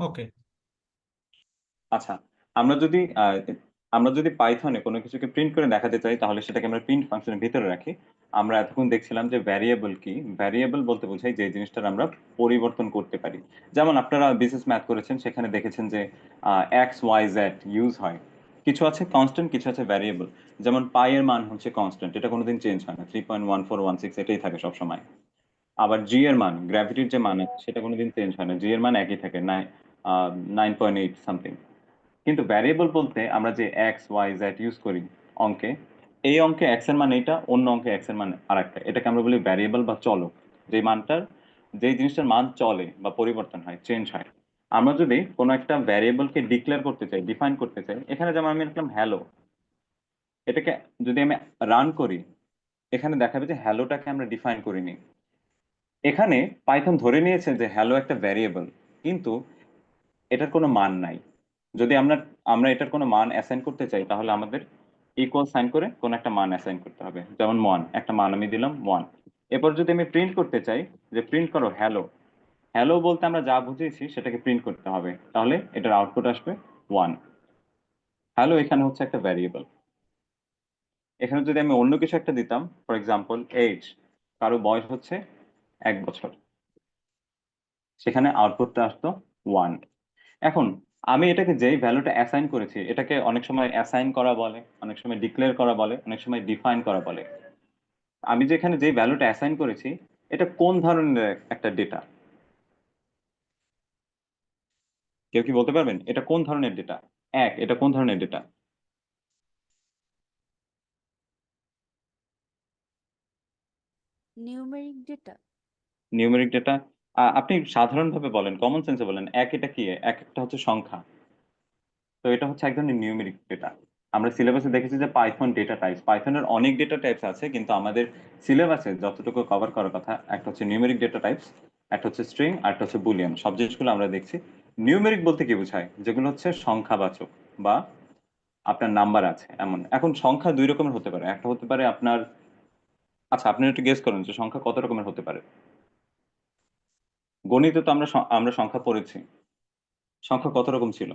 ওকে। আচ্ছা, আমরা যদি পাইথনে কোনো কিছুকে প্রিন্ট করে দেখাতে চাই তাহলে সেটাকে আমরা প্রিন্ট ফাংশনের ভিতরে রাখি। আমরা এতক্ষণ দেখছিলাম যে ভ্যারিয়েবল কি। ভ্যারিয়েবল বলতে বোঝায় যে জিনিসটা আমরা পরিবর্তন করতে পারি। যেমন আপনারা বিজনেস ম্যাথ করেছেন, সেখানে দেখেছেন যে এক্স ওয়াই জেড ইউজ হয়। কিছু আছে কনস্ট্যান্ট, কিছু আছে ভ্যারিয়েবল। যেমন পাই এর মান হচ্ছে কনস্ট্যান্ট, এটা কোনোদিন চেঞ্জ হয় না, 3.1416 এটাই থাকে সবসময়। আবার জি এর মান, গ্র্যাভিটির যে মান আছে সেটা কোনোদিন চেঞ্জ হয় না, জি এর মান একই থাকে, 9.8 সামথিং। কিন্তু ভ্যারিয়েবল বলতে আমরা যে এক্স ওয়াই জেড ইউজ করি অঙ্কে, এই অঙ্কে এক্স এর মান এটা, অন্য অঙ্কে এক্স এর মান আরেকটা, এটাকে আমরা বলি ভ্যারিয়েবল বা চলক। যে মানটার, যে জিনিসটার মান চলে বা পরিবর্তন হয়, চেঞ্জ হয়। আমরা যদি কোনো একটা ভ্যারিয়েবলকে ডিক্লেয়ার করতে চাই, ডিফাইন করতে চাই, এখানে যেমন আমি লিখলাম হ্যালো, এটাকে যদি আমি রান করি, এখানে দেখাবে যে হ্যালোটাকে আমরা ডিফাইন করিনি। এখানে পাইথন ধরে নিয়েছে যে হ্যালো একটা ভ্যারিয়েবল, কিন্তু এটার কোনো মান নাই। যদি আমরা আমরা এটার কোনো মান অ্যাসাইন করতে চাই তাহলে আমাদের ইকুয়াল সাইন করে কোনো একটা মান অ্যাসাইন করতে হবে। যেমন 1, একটা মান আমি দিলাম 1। এরপর যদি আমি প্রিন্ট করতে চাই যে প্রিন্ট করো হ্যালো, হ্যালো বলতে আমরা যা বুঝিয়েছি সেটাকে প্রিন্ট করতে হবে, তাহলে এটার আউটপুট আসবে 1। হ্যালো এখানে হচ্ছে একটা ভ্যারিয়েবল। এখানে যদি আমি অন্য কিছু একটা দিতাম, ফর এক্সাম্পল এজ, কারো বয়স হচ্ছে 1 বছর, সেখানে আউটপুটটা আসতো 1। এখন আমি এটাকে যেই ভ্যালুটা অ্যাসাইন করেছি, এটাকে অনেক সময় অ্যাসাইন করা বলে, অনেক সময় ডিক্লেয়ার করা বলে, অনেক সময় ডিফাইন করা বলে। আমি যেখানে যেই ভ্যালুটা অ্যাসাইন করেছি, এটা কোন ধরনের একটা ডেটা? কেউ কি বলতে পারবেন এটা কোন ধরনের ডেটা? এটা কোন ধরনের data? Numeric data. Numeric data? আপনি সাধারণভাবে বলেন, কমন সেন্সে বলেন, এটা কি? একটা হচ্ছে সংখ্যা। তো এটা হচ্ছে এক ধরনের নিউমেরিক ডেটা। আমরা সিলেবাসে দেখেছি যে পাইথন ডেটা টাইপস, পাইথনের অনেক ডেটা টাইপস আছে, কিন্তু আমাদের সিলেবাসে যতটুকু কভার করার কথা, একটা হচ্ছে নিউমেরিক ডেটা টাইপস, একটা হচ্ছে স্ট্রিং, আর একটা হচ্ছে বুলিয়ান। সব জিনিসগুলো আমরা দেখছি। নিউমেরিক বলতে কি বোঝায়? যেগুলো হচ্ছে সংখ্যাবাচক বা আপনার নাম্বার আছে এমন। এখন সংখ্যা দুই রকমের হতে পারে। একটা হতে পারে আপনার, আচ্ছা আপনি একটু গেস করেন যে সংখ্যা কত রকমের হতে পারে। গণিতে তো আমরা সংখ্যা পড়েছি। সংখ্যা কত রকম ছিল?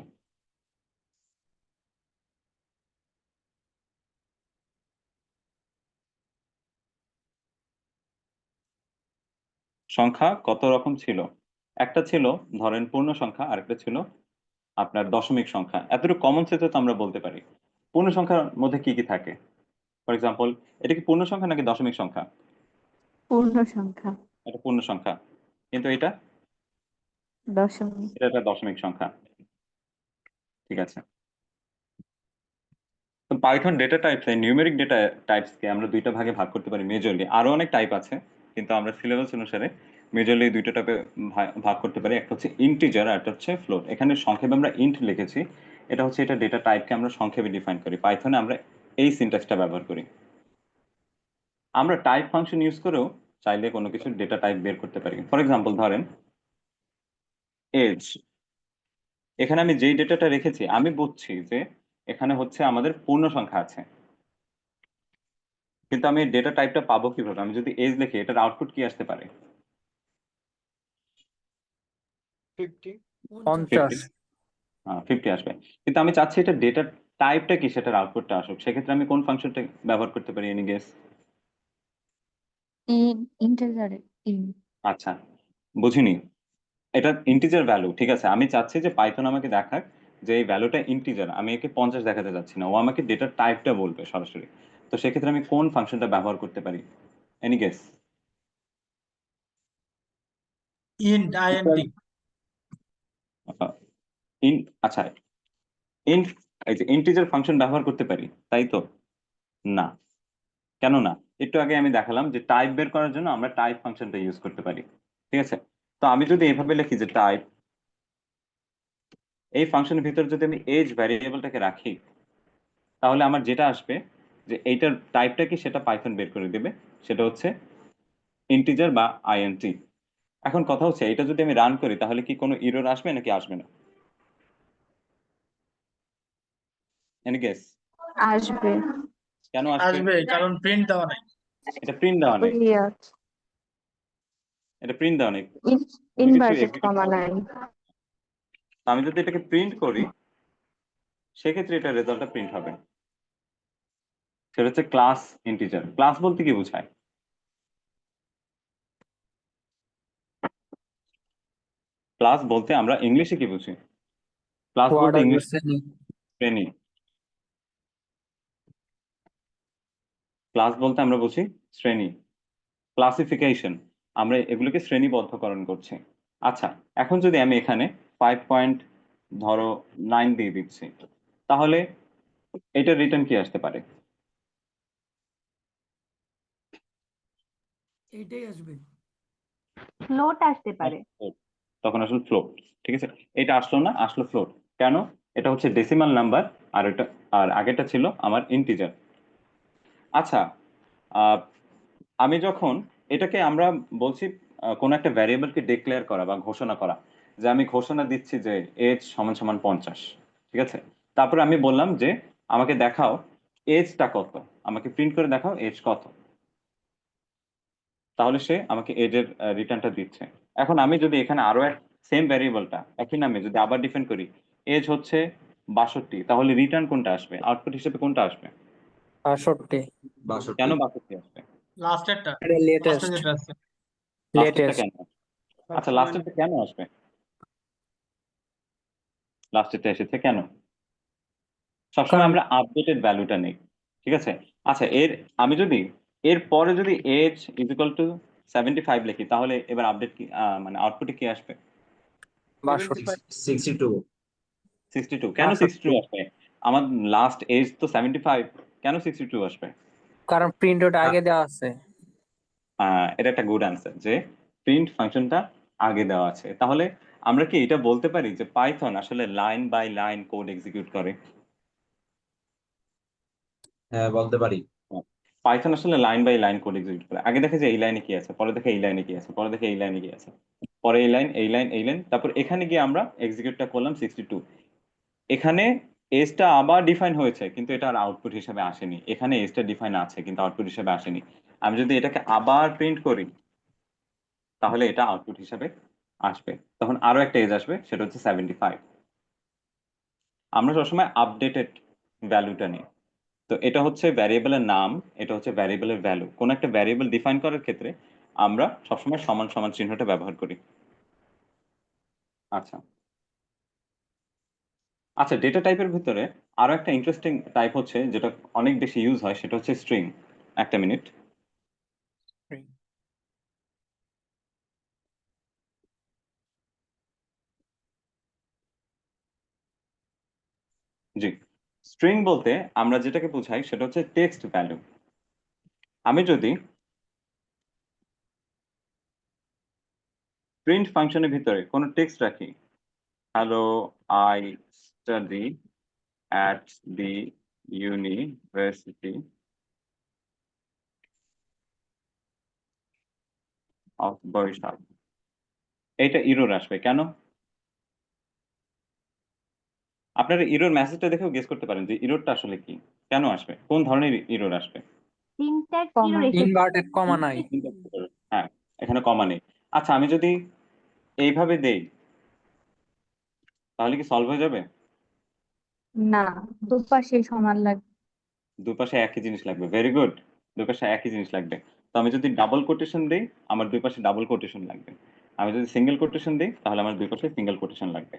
সংখ্যা কত রকম ছিল? একটা ছিল ধরেন পূর্ণ সংখ্যা, আরেকটা ছিল আপনার দশমিক সংখ্যা। এতটুকু কমন সেন্সে তো আমরা বলতে পারি। পূর্ণ সংখ্যার মধ্যে কি কি থাকে? ফর এক্সাম্পল, এটা কি পূর্ণ সংখ্যা নাকি দশমিক সংখ্যা? পূর্ণ সংখ্যা। এটা পূর্ণ সংখ্যা, কিন্তু এটা দশমিক। এটা একটা দশমিক সংখ্যা। ঠিক আছে। তো Python data types, numeric data types কে আমরা দুইটা ভাগে ভাগ করতে পারি মেজরলি। আরো অনেক টাইপ আছে, কিন্তু আমরা সিলেবাস অনুসারে মেজরলি দুইটা টাইপে ভাগ করতে পারি। একটা হচ্ছে ইন্টিজার আর একটা হচ্ছে ফ্লোট। এখানে সংক্ষেপে আমরা ইন্ট লিখেছি। এটা হচ্ছে এটা ডেটা টাইপকে আমরা সংক্ষেপে ডিফাইন করি। পাইথনে আমরা এই সিনট্যাক্সটা ব্যবহার করি। আমরা টাইপ ফাংশন ইউজ করেও চাইলে কোনো কিছু ডেটা টাইপ বের করতে পারি। ফর এক্সাম্পল ধরেন এজ, এখানে আমি যেই ডেটাটা রেখেছি আমি বুঝছি যে এখানে হচ্ছে আমাদের পূর্ণ সংখ্যা আছে, কিন্তু আমি ডেটা টাইপটা পাবো কিভাবে? আমি যদি এজ লিখি, এটার আউটপুট কি আসতে পারে? 50। 50 আসবে। কিন্তু আমি চাচ্ছি এটা ডেটা টাইপটা কি সেটার আউটপুটটা আসুক। সেক্ষেত্রে আমি কোন ফাংশনটা ব্যবহার করতে পারি? Any guess? ইন্টিজারে। আচ্ছা, বুঝিনি। এটা ইন্টিজার ভ্যালু, ঠিক আছে। আমি চাচ্ছি যে পাইথন আমাকে দেখাক যে এই ভ্যালুটা ইন্টিজার, আমি একে 50 দেখাতে চাচ্ছি না, ও আমাকে ডেটা টাইপটা বলবে সরাসরি। তো সেক্ষেত্রে আমি কোন ফাংশনটা ব্যবহার করতে পারি? Any guess? INT। ইন আচ্ছা, ইন্ট, এই যে ইন্টিজার ফাংশন ব্যবহার করতে পারি, তাই তো? না। কেন না? একটু আগে আমি দেখালাম যে টাইপ বের করার জন্য আমরা টাইপ ফাংশনটা ইউজ করতে পারি। ঠিক আছে। তো আমি যদি এভাবে লিখি যে টাইপ, এই ফাংশনের ভিতরে যদি আমি এজ ভ্যারিয়েবলটাকে রাখি, তাহলে আমার যেটা আসবে যে এইটার টাইপটা কি সেটা পাইথন বের করে দেবে। সেটা হচ্ছে ইন্টিজার বা আইএনটি। এখন কথা হচ্ছে এটা যদি আমি রান করি তাহলে কি কোনো এরর আসবে নাকি আসবে না? Any guess? আসবে। কেন আসবে? আসবে, কারণ প্রিন্ট দেওয়া নাই। এটা প্রিন্ট দেওয়া নেই। এটা প্রিন্ট দেওয়া নেই। তুমি কিছু ইনভার্টেড এক্সিকিউট কমা করো। নাই। তো আমি যদি এটাকে প্রিন্ট করি সেক্ষেত্রে এটা রেজাল্টটা প্রিন্ট হবে। সেটা হচ্ছে ক্লাস ইন্টিজার। ক্লাস বলতে কি বোঝায়? ক্লাস বলতে আমরা ইংলিশে কি বুঝি? ক্লাস বলতে অর্ডার ইংলিশ শ্রেণী। শ্রেণী। ক্লাস বলতে আমরা বুঝি শ্রেণী, ক্লাসিফিকেশন। আমরা এগুলোকে শ্রেণীবদ্ধকরণ করছি। আচ্ছা, এখন যদি আমি এখানে 5.9 দিয়ে দিচ্ছি, তাহলে এটা রিটার্ন কি আসতে পারে? এইটাই আসবে। ফ্লোট আসতে পারে। তখন আসলে ফ্লোট। ঠিক আছে, এটা আসলো না, আসলো ফ্লোট। কেন? এটা হচ্ছে ডেসিমাল নাম্বার, আর এটা আর আগেটা ছিল আমার ইন্টিজার। আচ্ছা, আহ, আমি যখন এটাকে আমরা বলছি কোন একটা ভ্যারিয়েবলকে ডিক্লেয়ার করা বা ঘোষণা করা, যে আমি ঘোষণা দিচ্ছি যে এজ সমান সমান 50। ঠিক আছে, তারপরে আমি বললাম যে আমাকে দেখাও এজটা কত, আমাকে প্রিন্ট করে দেখাও এজ কত। তাহলে সে আমাকে এজের রিটার্নটা দিচ্ছে। এখন আমি যদি এখানে আরো এক সেম ভ্যারিয়েবলটা একই নামে যদি আবার ডিফাইন করি, এজ হচ্ছে 62, তাহলে রিটার্ন কোনটা আসবে, আউটপুট হিসেবে কোনটা আসবে? 62। কেন 62 আসবে? লাস্টেরটা, এটা লাস্টে লেটেস্ট। যেটা আছে লাস্টেরটা লেটেস্ট। কেন? আচ্ছা, লাস্টেরটা কেন আসবে? লাস্টেরটা এসেছে কেন? সবসময় কারণ আমরা আপডেটেড ভ্যালুটা নেই। ঠিক আছে, আচ্ছা আমি যদি এর পরে যদি এজ ইজ ইকুয়াল টু 75 লিখি, তাহলে এবার আপডেট কি মানে আউটপুটে কি আসবে? 62। 62। কেন 62 আসবে? আমার লাস্ট এজ তো 75, কেন 62 আসবে? কারণ প্রিন্ট ওটা আগে দেওয়া আছে। এটা একটা গুড অ্যান্সার, যে প্রিন্ট ফাংশনটা আগে দেওয়া আছে। তাহলে আমরা কি এটা বলতে পারি যে পাইথন আসলে line by line code execute করে? হ্যাঁ, বলতে পারি। পাইথন আসলে line by line code execute করে। আগে দেখে যে এই লাইনে কি আছে, পরে দেখে এই লাইনে কি আছে, পরে দেখে এই লাইনে কি আছে, পরে এই লাইন, এই লাইন, এই লাইন, তারপর এখানে গিয়ে আমরা এক্সিকিউটটা করলাম 62। এখানে এজটা আবার ডিফাইন হয়েছে, কিন্তু এটা আর আউটপুট হিসেবে আসেনি। এখানে এজটা ডিফাইন আছে কিন্তু আউটপুট হিসেবে আসেনি। আমি যদি এটাকে আবার প্রিন্ট করি, তাহলে এটা আউটপুট হিসেবে আসবে। তখন আরো একটা এজ আসবে, সেটা হচ্ছে 75। আমরা সবসময় আপডেটেড ভ্যালুটা নিই। তো এটা হচ্ছে ভ্যারিয়েবলের নাম, এটা হচ্ছে ভ্যারিয়েবলের ভ্যালু। কোন একটা ভ্যারিয়েবল ডিফাইন করার ক্ষেত্রে আমরা সবসময় সমান সমান চিহ্নটা ব্যবহার করি। আচ্ছা আচ্ছা, ডেটা টাইপের ভিতরে আরো একটা ইন্টারেস্টিং টাইপ হচ্ছে, যেটা অনেক বেশি ইউজ হয়, সেটা হচ্ছে স্ট্রিং। একটা মিনিট। জি, স্ট্রিং বলতে আমরা যেটাকে বোঝাই সেটা হচ্ছে টেক্সট ভ্যালু। আমি যদি প্রিন্ট ফাংশনের ভিতরে কোনো টেক্সট রাখি, hello I study at the university of Barishal, এইটা ইরর আসবে কেন? আপনারা ইরর মেসেজটা দেখেও গেস করতে পারেন যে ইররটা আসলে কি, কেন আসবে, কোন ধরনের ইরর আসবে। সিনট্যাক্স কমা। এরর এসেছে। ইনভার্টেড কমা নাই। হ্যাঁ, এখানে কমা নেই। আচ্ছা, আমি যদি এইভাবে দেই, তাহলে কি সলভ হয়ে যাবে? না, দুপাশে সমান লাগবে। দুপাশে একই জিনিস লাগবে। ভেরি গুড, দুপাশে একই জিনিস লাগবে। তো আমি যদি ডাবল কোটেশন দেই, আমার দুই পাশে ডাবল কোটেশন লাগবে। আমি যদি সিঙ্গেল কোটেশন দিই, তাহলে আমার দুই পাশে সিঙ্গেল কোটেশন লাগবে।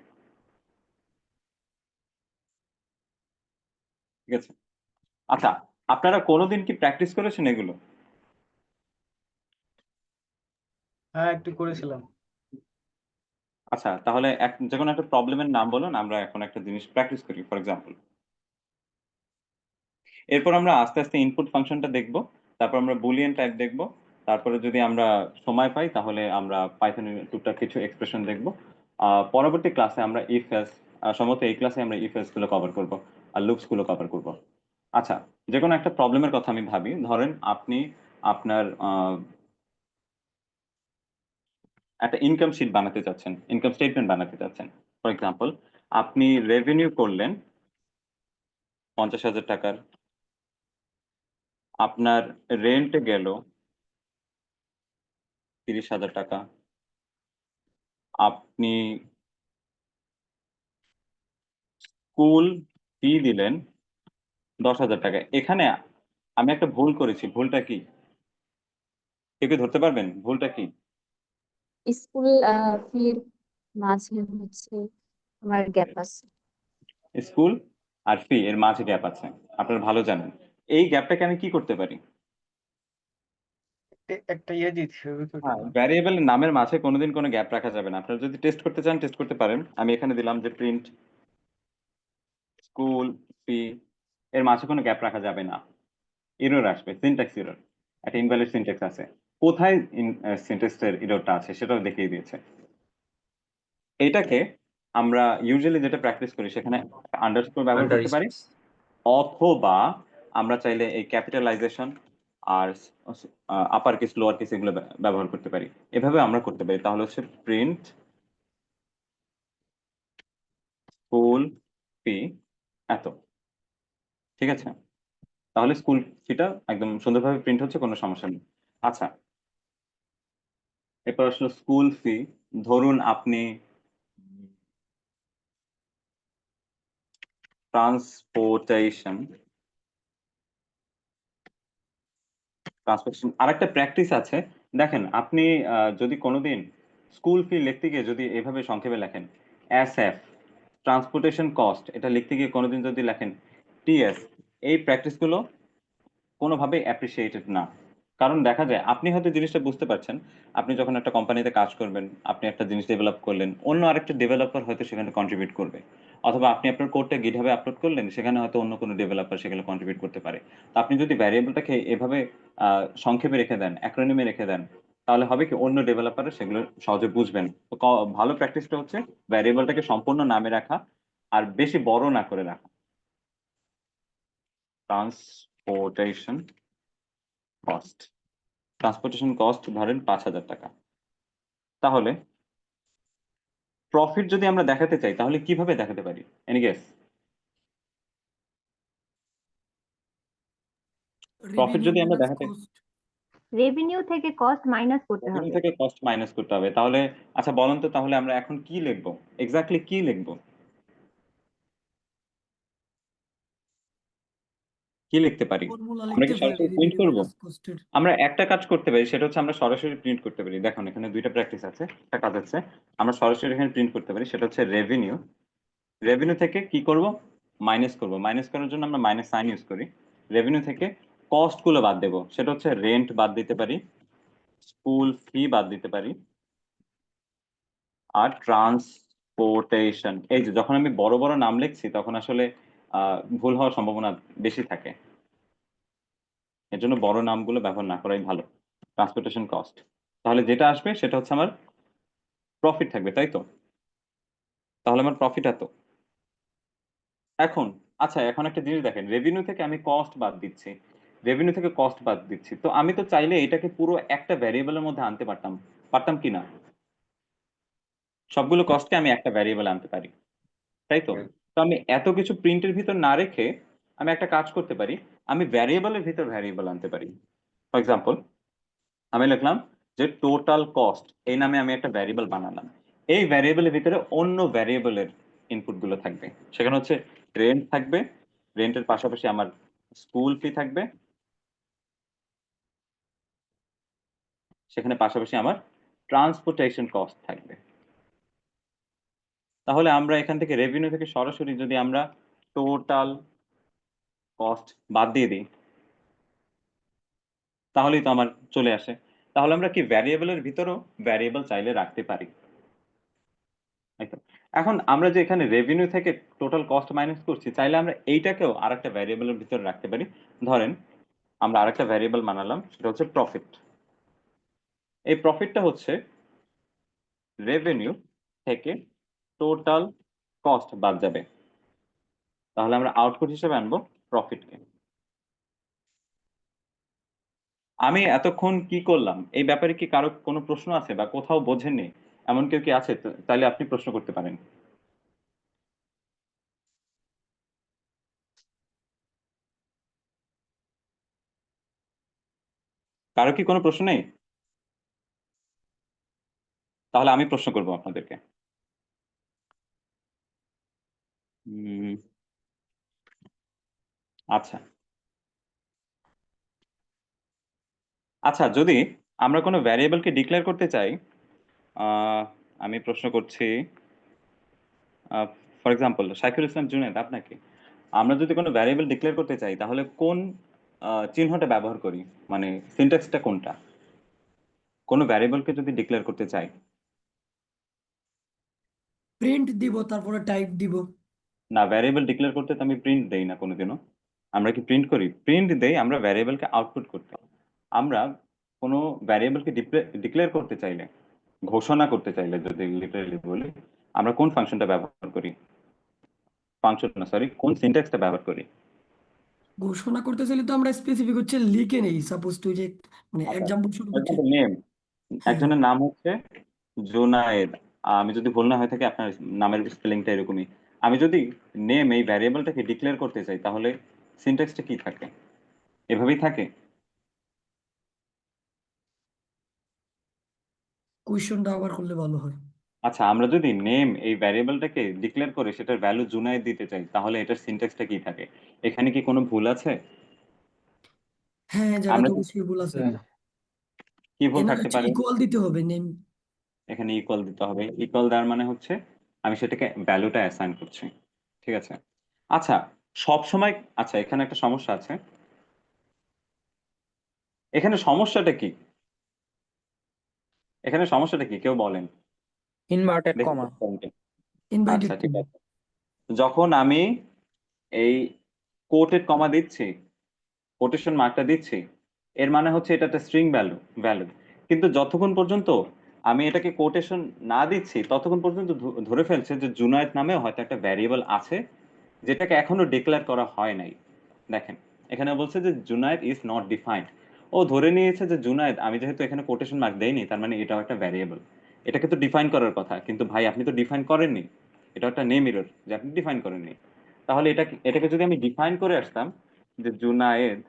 ঠিক আছে, আচ্ছা, আপনারা কোনোদিন কি প্র্যাকটিস করেছেন এগুলো? হ্যাঁ, একটু করেছিলাম। আচ্ছা, তাহলে যে কোনো একটা প্রবলেমের নাম বলুন, আমরা এখন একটা জিনিস প্র্যাকটিস করি। ফর এক্সাম্পল, এরপর আমরা আস্তে আস্তে ইনপুট ফাংশনটা দেখব, তারপর আমরা বুলিয়ান টাইপ দেখব, তারপরে যদি আমরা সময় পাই তাহলে আমরা পাইথনের টুকটাক কিছু এক্সপ্রেশন দেখব। পরবর্তী ক্লাসে আমরা ইফ এলস, সম্ভবত এই ক্লাসে আমরা ইফ এলস গুলো কভার করব আর লুপস গুলো কভার করব। আচ্ছা, যে কোনো একটা প্রবলেমের কথা আমি ভাবি। ধরেন আপনি আপনার একটা ইনকাম শিট বানাতে চাচ্ছেন, ইনকাম স্টেটমেন্ট বানাতে চাচ্ছেন। ফর এক্সাম্পল, আপনি রেভিনিউ করলেন 50,000 টাকার, আপনার রেন্ট গেল 30,000 টাকা, আপনি স্কুল ফি দিলেন 10,000 টাকা। এখানে আমি একটা ভুল করেছি, ভুলটা কি কেউ কি ধরতে পারবেন ভুলটা কি? স্কুল ফির মাঝে হচ্ছে আমার গ্যাপ আছে। স্কুল আর ফি এর মাঝে গ্যাপ আছে, আপনারা ভালো জানেন। এই গ্যাপটাকে আমি কি করতে পারি? একটা ইয়ে দিচ্ছি হ্যাঁ, ভ্যারিয়েবলের নামের মাঝে কোনোদিন কোনো গ্যাপ রাখা যাবে না। আপনারা যদি টেস্ট করতে চান টেস্ট করতে পারেন। আমি এখানে দিলাম যে প্রিন্ট স্কুল ফি, এর মাঝে কোনো গ্যাপ রাখা যাবে না, এরর আসবে, সিনট্যাক্স এরর, একটা ইনভ্যালিড সিনট্যাক্স আছে। কোথায় সিনট্যাক্সের এররটা আছে সেটাও দেখিয়ে দিয়েছে। এটাকে আমরা ইউজুয়ালি যেটা প্র্যাকটিস করি সেখানে আন্ডারস্কোর ব্যবহার করতে পারি, অথবা আমরা চাইলে এই ক্যাপিটালাইজেশন আর আপার কেস লোয়ার কেস এগুলো ব্যবহার করতে পারি। এভাবে আমরা করতে পারি। তাহলে হচ্ছে প্রিন্ট স্কুল ফি এত, ঠিক আছে? তাহলে স্কুল ফিটা একদম সুন্দরভাবে প্রিন্ট হচ্ছে, কোনো সমস্যা নেই। আচ্ছা, এরপর আসলে স্কুল ফি। ধরুন আপনি ট্রান্সপোর্টেশন আরেকটা প্র্যাকটিস আছে। দেখেন আপনি যদি কোনোদিন স্কুল ফি লিখতে গিয়ে যদি এভাবে সংক্ষেপে লেখেন এসএফ, ট্রান্সপোর্টেশন কস্ট, এটা লিখতে গিয়ে কোনোদিন যদি লেখেন টিএস, এই প্র্যাকটিসগুলো কোনোভাবেই অ্যাপ্রিসিয়েটেড না। কারণ দেখা যায় আপনি হয়তো জিনিসটা বুঝতে পারছেন, আপনি যখন একটা কোম্পানিতে কাজ করবেন, আপনি একটা জিনিস ডেভেলপ করলেন, অন্য আরেকটা ডেভেলপার হয়তো সেখানে কন্ট্রিবিউট করবে, অথবা আপনি আপনার কোডটা গিটহাবে আপলোড করলেন, সেখানে হয়তো অন্য কোনো ডেভেলপার সেখানে কন্ট্রিবিউট করতে পারে। তো আপনি যদি ভ্যারিয়েবলটাকে এভাবে সংক্ষেপে রেখে দেন, অ্যাক্রোনিমে রেখে দেন, তাহলে হবে কি অন্য ডেভেলপাররা সেগুলো সহজে বুঝবেন। তো ভালো প্র্যাকটিসটা হচ্ছে ভ্যারিয়েবলটাকে সম্পূর্ণ নামে রাখা আর বেশি বড় না করে রাখা। ট্রান্সপোর্টেশন কস্ট, ট্রান্সপোর্টেশন কস্ট ধরেন 5,000 টাকা। তাহলে প্রফিট যদি আমরা দেখাতে চাই তাহলে কিভাবে দেখাতে পারি? Any guess? প্রফিট যদি আমরা দেখাতে, রেভিনিউ থেকে কস্ট মাইনাস করতে রেভিনিউ হবে। থেকে কস্ট মাইনাস করতে হবে। তাহলে আচ্ছা বলেন তো, তাহলে আমরা এখন কি লিখবো, এক্স্যাক্টলি কি লিখবো, কি লিখতে পারি? আমরা কি সরাসরি প্রিন্ট করব? আমরা একটা কাজ করতে পারি, সেটা হচ্ছে আমরা সরাসরি প্রিন্ট করতে পারি। দেখুন এখানে দুইটা প্র্যাকটিস আছে, একটা কাজ আছে আমরা সরাসরি এখানে প্রিন্ট করতে পারি, সেটা হচ্ছে রেভিনিউ। রেভিনিউ থেকে কি করব? মাইনাস করব। মাইনাস করার জন্য আমরা মাইনাস সাইন ইউজ করি। রেভিনিউ থেকে কস্ট গুলো বাদ দেব, সেটা হচ্ছে রেন্ট বাদ দিতে পারি, স্কুল ফি বাদ দিতে পারি, আর ট্রান্সপোর্টেশন। এই যে যখন আমি বড় বড় নাম লিখছি তখন আসলে ভুল হওয়ার সম্ভাবনা বেশি থাকে, এর জন্য বড় নামগুলো ব্যবহার না করাই ভালো। ট্রান্সপোর্টেশন কস্ট, তাহলে যেটা আসবে সেটা হচ্ছে আমার প্রফিট থাকবে, তাই তো? তাহলে আমার প্রফিট এত। এখন আচ্ছা, এখন একটা জিনিস দেখেন, রেভিনিউ থেকে আমি কস্ট বাদ দিচ্ছি, রেভিনিউ থেকে কস্ট বাদ দিচ্ছি, তো আমি তো চাইলে এটাকে পুরো একটা ভ্যারিয়েবলের মধ্যে আনতে পারতাম, পারতাম কি না? সবগুলো কস্টকে আমি একটা ভ্যারিয়েবল আনতে পারি, তাই তো? তো আমি এত কিছু প্রিন্টের ভিতর না রেখে আমি একটা কাজ করতে পারি, আমি ভ্যারিয়েবলের ভিতর ভ্যারিয়েবল আনতে পারি। ফর এক্সাম্পল আমি লিখলাম যে টোটাল কস্ট, এই নামে আমি একটা ভ্যারিয়েবল বানালাম। এই ভ্যারিয়েবলের ভিতরে অন্য ভ্যারিয়েবলের ইনপুট গুলো থাকবে, সেখানে হচ্ছে রেন্ট থাকবে, রেন্টের পাশাপাশি আমার স্কুল ফি থাকবে, সেখানে পাশাপাশি আমার ট্রান্সপোর্টেশন কস্ট থাকবে। তাহলে আমরা এখান থেকে রেভিনিউ থেকে সরাসরি যদি আমরা টোটাল কস্ট বাদ দিয়ে দিই তাহলেই তো আমার চলে আসে। তাহলে আমরা কি ভ্যারিয়েবলের ভিতরেও ভ্যারিয়েবল চাইলে রাখতে পারি, তাই তো? এখন আমরা যে এখানে রেভিনিউ থেকে টোটাল কস্ট মাইনাস করছি, চাইলে আমরা এইটাকেও আরেকটা ভ্যারিয়েবলের ভিতরে রাখতে পারি। ধরেন আমরা আরেকটা ভ্যারিয়েবল বানালাম, সেটা হচ্ছে প্রফিট। এই প্রফিটটা হচ্ছে রেভিনিউ থেকে টোটাল কস্ট বাদ যাবে, তাহলে আমরা আউটপুট হিসেবে আনবো প্রফিটকে। আমি এতক্ষণ কি করলাম এই ব্যাপারে কি কারো কোনো প্রশ্ন আছে বা কোথাও বোঝেননি এমন কেউ কি আছে? তাহলে আপনি প্রশ্ন করতে পারেন। কারো কি কোনো প্রশ্ন নেই? তাহলে আমি প্রশ্ন করবো আপনাদেরকে। আচ্ছা আচ্ছা, যদি আমরা কোনো ভ্যারিয়েবলকে ডিক্লেয়ার করতে চাই, আহ, আমি প্রশ্ন করছি, ফর এক্সাম্পল শাইখুল ইসলাম জুনেদ আপনাকে, আমরা যদি কোনো ভ্যারিয়েবল ডিক্লেয়ার করতে চাই তাহলে কোন চিহ্নটা ব্যবহার করি, মানে সিনট্যাক্সটা কোনটা কোনো ভ্যারিয়েবলকে যদি ডিক্লেয়ার করতে চাই? প্রিন্ট দিব তারপরে টাইপ দিব। না, ভ্যারিয়েবল ডিক্লেয়ার করতে তো আমি প্রিন্ট দেই না কোনোদিনও। আমরা কি প্রিন্ট করি? প্রিন্ট দেই আমরা ভ্যারিয়েবলকে আউটপুট করতে। আমরা কোনো ভ্যারিয়েবলকে ডিক্লেয়ার করতে চাইলে, ঘোষণা করতে চাইলে যদি লিটারালি বলি, আমরা কোন ফাংশনটা ব্যবহার করি? ফাংশন না, সরি, কোন সিনট্যাক্সটা ব্যবহার করি? ঘোষণা করতে চাইলে তো আমরা স্পেসিফিক হচ্ছে লিখে নেই, সাপোজ তুই যে মানে আচ্ছা, এক্সাম্পল শুরু করছে। নেম, হ্যাঁ একজনের নাম হচ্ছে জুনায়েদ। আমি যদি ভুল না হয়ে থাকে, আপনার নামের স্পেলিংটা এরকমই। আমি যদি নেম এই ভ্যারিয়েবলটাকে ডিক্লেয়ার করতে চাই তাহলে সিনট্যাক্সটা কি থাকে? এভাবেই থাকে? কোয়েশ্চনটা আবার করলে ভালো হয়। আচ্ছা, আমরা যদি নেম এই ভ্যারিয়েবলটাকে ডিক্লেয়ার করে সেটার ভ্যালু জুনায়েদ দিতে চাই তাহলে এটার সিনট্যাক্সটা কি থাকে? এখানে কি কোনো ভুল আছে? হ্যাঁ জায়গা আমরা তো অবশ্যই ভুল আছে। কি ভুল এখানে থাকতে হচ্ছে পারে? ইকুয়াল দিতে হবে নেম। এখানে ইকুয়াল দিতে হবে। ইকুয়াল দেওয়ার মানে হচ্ছে আমি সেটাকে ভ্যালুটা অ্যাসাইন করছি। ঠিক আছে। আচ্ছা, সব সময়, আচ্ছা এখানে একটা সমস্যা আছে। এখানে সমস্যাটা কি? এখানে সমস্যাটা কি কেউ বলেন ইনভার্টেড দেখি। কমা। ইনভাইটেড আচ্ছা ঠিক আছে, যখন আমি এই কোটেড কমা দিচ্ছি, কোটেশন মার্কটা দিচ্ছি, এর মানে হচ্ছে এটা একটা স্ট্রিং ভ্যালু। কিন্তু যতক্ষণ পর্যন্ত আমি এটাকে কোটেশন না দিচ্ছি ততক্ষণ পর্যন্ত ধরে ফেলছে যে জুনায়েদ নামেও হয়তো একটা ভ্যারিয়েবল আছে যেটাকে এখনো ডিক্লেয়ার করা হয় নাই। দেখেন, এখানে বলছে যে জুনায়েদ ইজ নট ডিফাইন্ড। ও ধরে নিয়েছে যে জুনায়েদ, আমি যেহেতু এখানে কোটেশন মার্ক দেইনি তার মানে এটাও একটা ভ্যারিয়েবল। এটাকে তো ডিফাইন করার কথা, কিন্তু ভাই আপনি তো ডিফাইন করেননি। এটা একটা নেম এরর যে আপনি ডিফাইন করেননি। তাহলে এটাকে যদি আমি ডিফাইন করে আসতাম যে জুনায়েদ,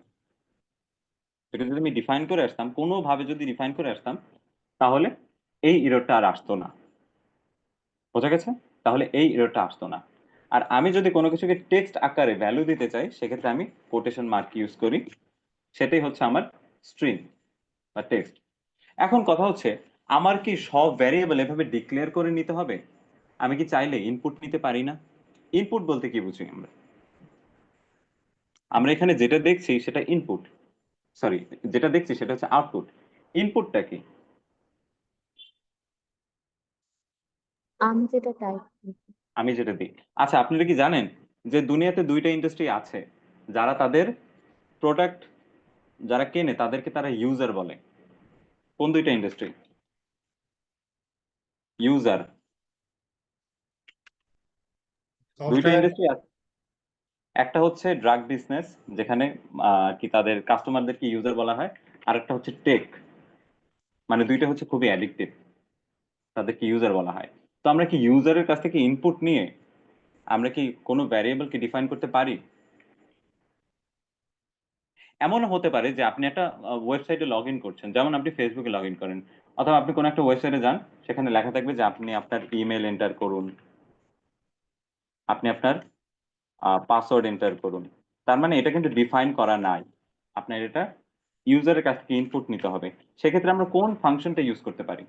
এটা যদি আমি ডিফাইন করে আসতাম, কোনোভাবে যদি ডিফাইন করে আসতাম, তাহলে এই এররটা আর আসতো না। বোঝা গেছে? তাহলে এই এররটা আসতো না। আর আমি যদি কোনো কিছুকে টেক্সট আকারে ভ্যালু দিতে চাই সেক্ষেত্রে আমি কোটেশন মার্ক ইউজ করি। সেটাই হচ্ছে আমার স্ট্রিং বা টেক্সট। এখন কথা হচ্ছে, আমার কি সব ভ্যারিয়েবল এভাবে ডিক্লেয়ার করে নিতে হবে? আমি কি চাইলে ইনপুট নিতে পারি না? ইনপুট বলতে কি বুঝি আমরা? আমরা এখানে যেটা দেখছি সেটা ইনপুট, সরি, যেটা দেখছি সেটা হচ্ছে আউটপুট। ইনপুটটা কি? আমি যেটা টাইপ আমি যেটা দিই। আচ্ছা, আপনারা কি জানেন যে দুনিয়াতে দুইটা ইন্ডাস্ট্রি আছে যারা তাদের প্রোডাক্ট যারা কেনে তাদেরকে তারা ইউজার বলে? কোন দুইটা ইন্ডাস্ট্রি? ইউজার। দুইটা ইন্ডাস্ট্রি আছে। একটা হচ্ছে ড্রাগ বিজনেস, যেখানে কি তাদের কাস্টমারদেরকে ইউজার বলা হয়। আর একটা হচ্ছে টেক, মানে দুইটা হচ্ছে খুবই অ্যাডিকটিভ, তাদেরকে ইউজার বলা হয়। তো আমরা কি ইউজারের কাছ থেকে ইনপুট নিয়ে আমরা কি কোনো ভ্যারিয়েবলকে ডিফাইন করতে পারি? এমনও হতে পারে যে আপনি একটা ওয়েবসাইটে লগ ইন করছেন, যেমন আপনি ফেসবুকে লগ ইন করেন, অথবা আপনি কোনো একটা ওয়েবসাইটে যান, সেখানে লেখা থাকবে যে আপনি আপনার ইমেল এন্টার করুন, আপনি আপনার পাসওয়ার্ড এন্টার করুন। তার মানে এটা কিন্তু ডিফাইন করা নাই, আপনার এটা ইউজারের কাছ থেকে ইনপুট নিতে হবে। সেক্ষেত্রে আমরা কোন ফাংশনটা ইউজ করতে পারি?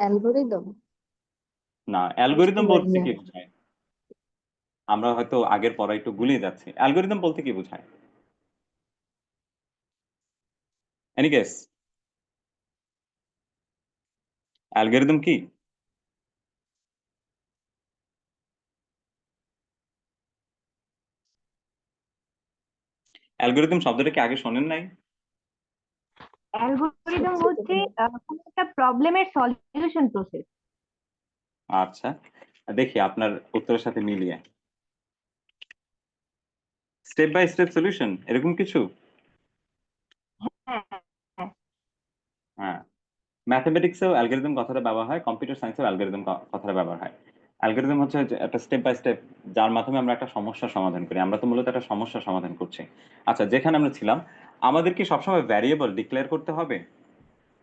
অ্যালগোরিদম। না, অ্যালগোরিদম বলতে কি বোঝায়? আমরা হয়তো আগের পড়া একটু গুলিয়ে যাচ্ছি। অ্যালগোরিদম বলতে কি বোঝায়? Any guess? অ্যালগোরিদম কি? অ্যালগোরিদম শব্দটা কি আগে শোনেন নাই? অ্যালগোরিদম হচ্ছে কোনো একটা প্রবলেমের সলিউশন প্রসেস। আচ্ছা, দেখি আপনার উত্তরের সাথে মিলিয়ে। স্টেপ বাই স্টেপ সলিউশন, এরকম কিছু? হ্যাঁ হ্যাঁ। হ্যাঁ, ম্যাথমেটিক্সেও অ্যালগোরিদম কথাটা ব্যবহার হয়, কম্পিউটার সায়েন্সেও অ্যালগোরিদম কথাটা ব্যবহার হয়। অ্যালগোরিদম হচ্ছে যে একটা স্টেপ বাই স্টেপ, যার মাধ্যমে আমরা একটা সমস্যার সমাধান করি। আমরা তো মূলত একটা সমস্যার সমাধান করছি। আচ্ছা, যেখানে আমরা ছিলাম, আমাদের কি সবসময় ভ্যারিয়েবল ডিক্লেয়ার করতে হবে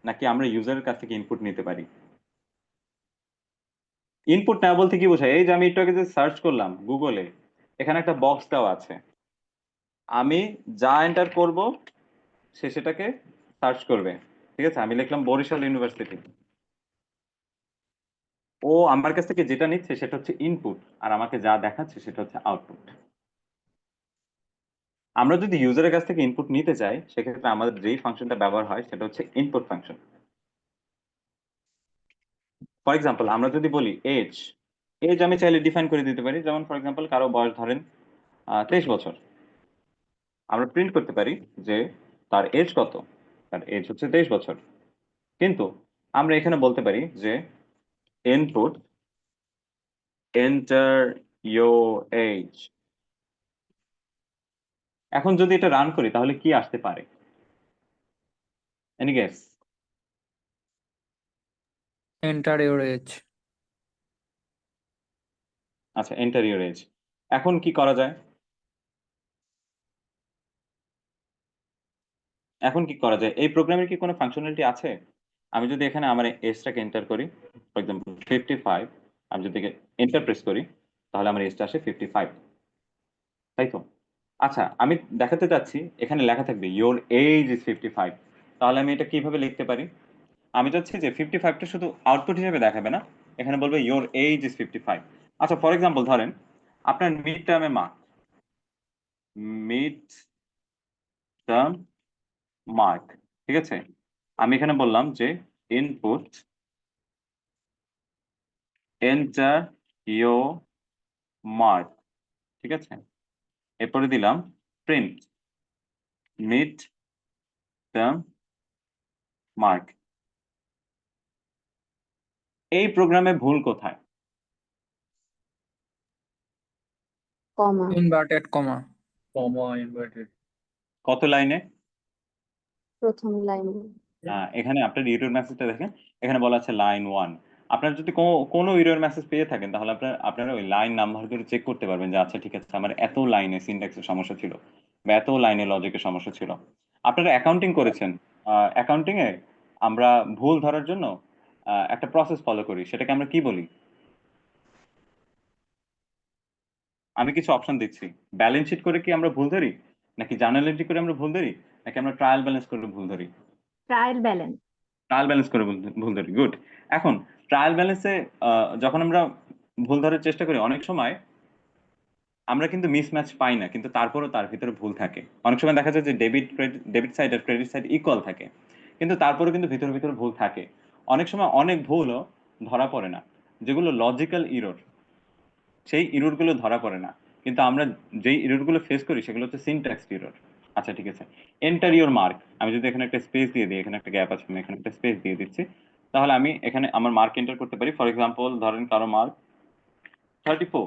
নাকি আমরা ইউজারের কাছ থেকে ইনপুট নিতে পারি? ইনপুট না বলতে কি বোঝায়? এই যে আমি একটু আগে যে সার্চ করলাম গুগলে, এখানে একটা বক্স দেওয়া আছে, আমি যা এন্টার করব সে সেটাকে সার্চ করবে। ঠিক আছে, আমি লিখলাম বরিশাল ইউনিভার্সিটি, ও আমার কাছ থেকে যেটা নিচ্ছে সেটা হচ্ছে ইনপুট, আর আমাকে যা দেখাচ্ছে সেটা হচ্ছে আউটপুট। আমরা যদি ইউজারের কাছ থেকে ইনপুট নিতে চাই, সেক্ষেত্রে আমাদের যেই ফাংশনটা ব্যবহার হয় সেটা হচ্ছে ইনপুট ফাংশন। ফর এক্সাম্পল, আমরা যদি বলি এজ, এজ আমি চাইলে ডিফাইন করে দিতে পারি। যেমন ফর এক্সাম্পল কারো বয়স ধরেন 23 বছর, আমরা প্রিন্ট করতে পারি যে তার এজ কত, তার এজ হচ্ছে 23 বছর। কিন্তু আমরা এখানে বলতে পারি যে ইনপুট এন্টার ইয়োর এজ। এখন যদি এটা রান করি তাহলে কি আসতে পারে? Any guess? Enter your age. আচ্ছা, এন্টার ইয়োর এজ। এখন কি করা যায়? এখন কি করা যায়? এই প্রোগ্রামের কি কোনো ফাংশনালিটি আছে? আমি যদি এখানে আমার এজটাকে এন্টার করি, ফর এক্সাম্পল 55, আমি যদি এন্টার প্রেস করি তাহলে আমার এজটা আসে 55, তাই তো? আচ্ছা, আমি দেখাতে চাচ্ছি এখানে লেখা থাকবে ইয়োর এজ ইজ 55। তাহলে আমি এটা কিভাবে লিখতে পারি? আমি চাচ্ছি যে 55টা শুধু আউটপুট হিসেবে দেখাবে না, এখানে বলবে ইয়োর এজ ইজ 55। আচ্ছা, ফর এক্সাম্পল ধরেন আপনার মিড টার্মে মার্ক, মিড টার্ম মার্ক, ঠিক আছে? আমি এখানে বললাম যে ইনপুট এন্টার ইয়োর মার্ক, ঠিক আছে? এরপরে দিলাম প্রিন্ট মিড টার্ম মার্ক। এই প্রোগ্রামে ভুল কোথায়? Comma inverted comma. Comma inverted. কত লাইনে? প্রথম লাইনে। এখানে আপনার ইউর মেসেজটা দেখেন, এখানে বলা আছে লাইন 1। আপনার যদি কোনো ইউর মেসেজ পেয়ে থাকেন তাহলে আপনারা ওই লাইন নাম্বার করে চেক করতে পারবেন যে আচ্ছা ঠিক আছে, আমার এত লাইনে সিনট্যাক্সের সমস্যা ছিল বা এত লাইনে লজিকের সমস্যা ছিল। আপনারা অ্যাকাউন্টিং করেছেন, অ্যাকাউন্টিং এ আমরা ভুল ধরার জন্য একটা প্রসেস ফলো করি, সেটাকে আমরা কি বলি? আমি কিছু অপশন দিচ্ছি। ব্যালেন্স শিট করে কি আমরা ভুল ধরি, নাকি জার্নাল এন্ট্রি করে আমরা ভুল ধরি, নাকি আমরা ট্রায়াল ব্যালেন্স করে ভুল ধরি? Trial balance. ট্রায়াল ব্যালেন্স করে ভুল ধরি, গুড। এখন ট্রায়াল ব্যালেন্সে যখন আমরা ভুল ধরার চেষ্টা করি, অনেক সময় আমরা কিন্তু মিসম্যাচ পাই না, কিন্তু তারপরও তার ভিতরে ভুল থাকে। অনেক সময় দেখা যায় যে ডেবিট সাইড আর ক্রেডিট সাইড ইকুয়াল থাকে, কিন্তু তারপরেও কিন্তু ভিতরে ভিতরে ভুল থাকে। অনেক সময় অনেক ভুলও ধরা পড়ে না, যেগুলো লজিক্যাল ইরর, সেই ইরর গুলো ধরা পড়ে না। কিন্তু আমরা যেই ইরর গুলো ফেস করি সেগুলো হচ্ছে সিনট্যাক্স ইরর। আচ্ছা ঠিক আছে, এন্টার ইওর মার্ক, আমি যদি এখানে একটা স্পেস দিয়ে দিই, এখানে একটা গ্যাপ আছে, আমি এখানে একটা স্পেস দিয়ে দিচ্ছি, তাহলে আমি এখানে আমার মার্ক এন্টার করতে পারি। ফর এক্সাম্পল ধরেন কারো মার্ক 34,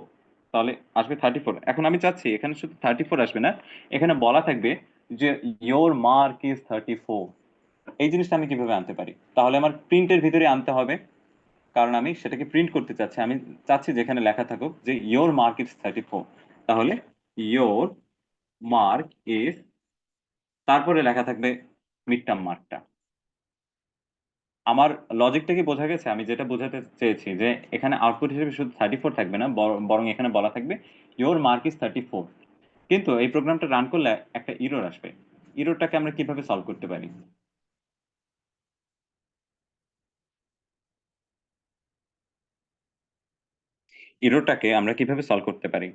তাহলে আসবে 34। এখন আমি চাচ্ছি এখানে শুধু 34 আসবে না, এখানে বলা থাকবে যে ইয়োর মার্ক ইজ 34। এই জিনিসটা আমি কিভাবে আনতে পারি? তাহলে আমার প্রিন্টের ভিতরে আনতে হবে, কারণ আমি সেটাকে প্রিন্ট করতে চাচ্ছি। আমি চাচ্ছি যেখানে লেখা থাকুক যে ইয়োর মার্ক ইজ 34, তাহলে ইয়োর মার্ক ইজ, তারপরে লেখা থাকবে মিড টার্ম মার্কটা। আমার লজিকটা কি বোঝা গেছে? আমি যেটা বোঝাতে চেয়েছি যে এখানে আউটপুট হিসেবে শুধু 34 থাকবে না, বরং এখানে বলা থাকবে ইয়োর মার্ক ইজ 34। কিন্তু এই প্রোগ্রামটা রান করলে একটা ইরর আসবে। ইররটাকে আমরা কিভাবে সলভ করতে পারি? ইররটাকে আমরা কিভাবে সলভ করতে পারি?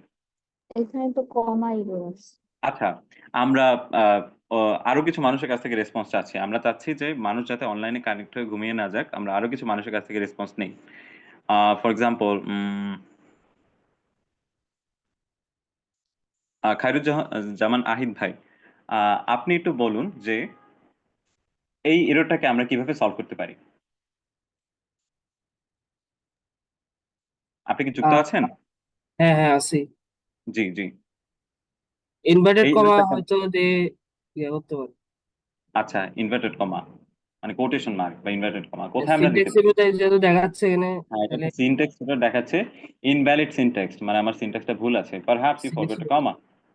এখানে তো কমা ইরোস। আচ্ছা, আমরা আহ, আরো কিছু মানুষের কাছ থেকে রেসপন্স চাচ্ছি। আমরা চাচ্ছি যে মানুষ যাতে অনলাইনে কানেক্ট হয়ে ঘুমিয়ে না যাক, আমরা আরো কিছু মানুষের কাছ থেকে রেসপন্স নেই। ফর এক্সাম্পল খায়রুজ্জামান আহিদ ভাই, আপনি একটু বলুন যে এই এররটাকে আমরা কিভাবে সলভ করতে পারি? আপনি কি যুক্ত আহ, আছেন? হ্যাঁ হ্যাঁ আছি। জি জি। ইনভার্টেড এই কমা এররটাকে, হয়তো দিয়ে ইয়ে করতে পারি। আচ্ছা, ইনভার্টেড কমা মানে কোটেশন মার্ক বা ইনভার্টেড কমা কোথায় আমরা দিতে সিনট্যাক্স পারি? যেহেতু দেখাচ্ছে এখানে, হ্যাঁ, এটা তাহলে সিনট্যাক্স দেখাচ্ছে ইনভ্যালিড সিনট্যাক্স, মানে আমার সিনট্যাক্সটা ভুল আছে, পারহ্যাপস ইউ ফরগট এ কমা,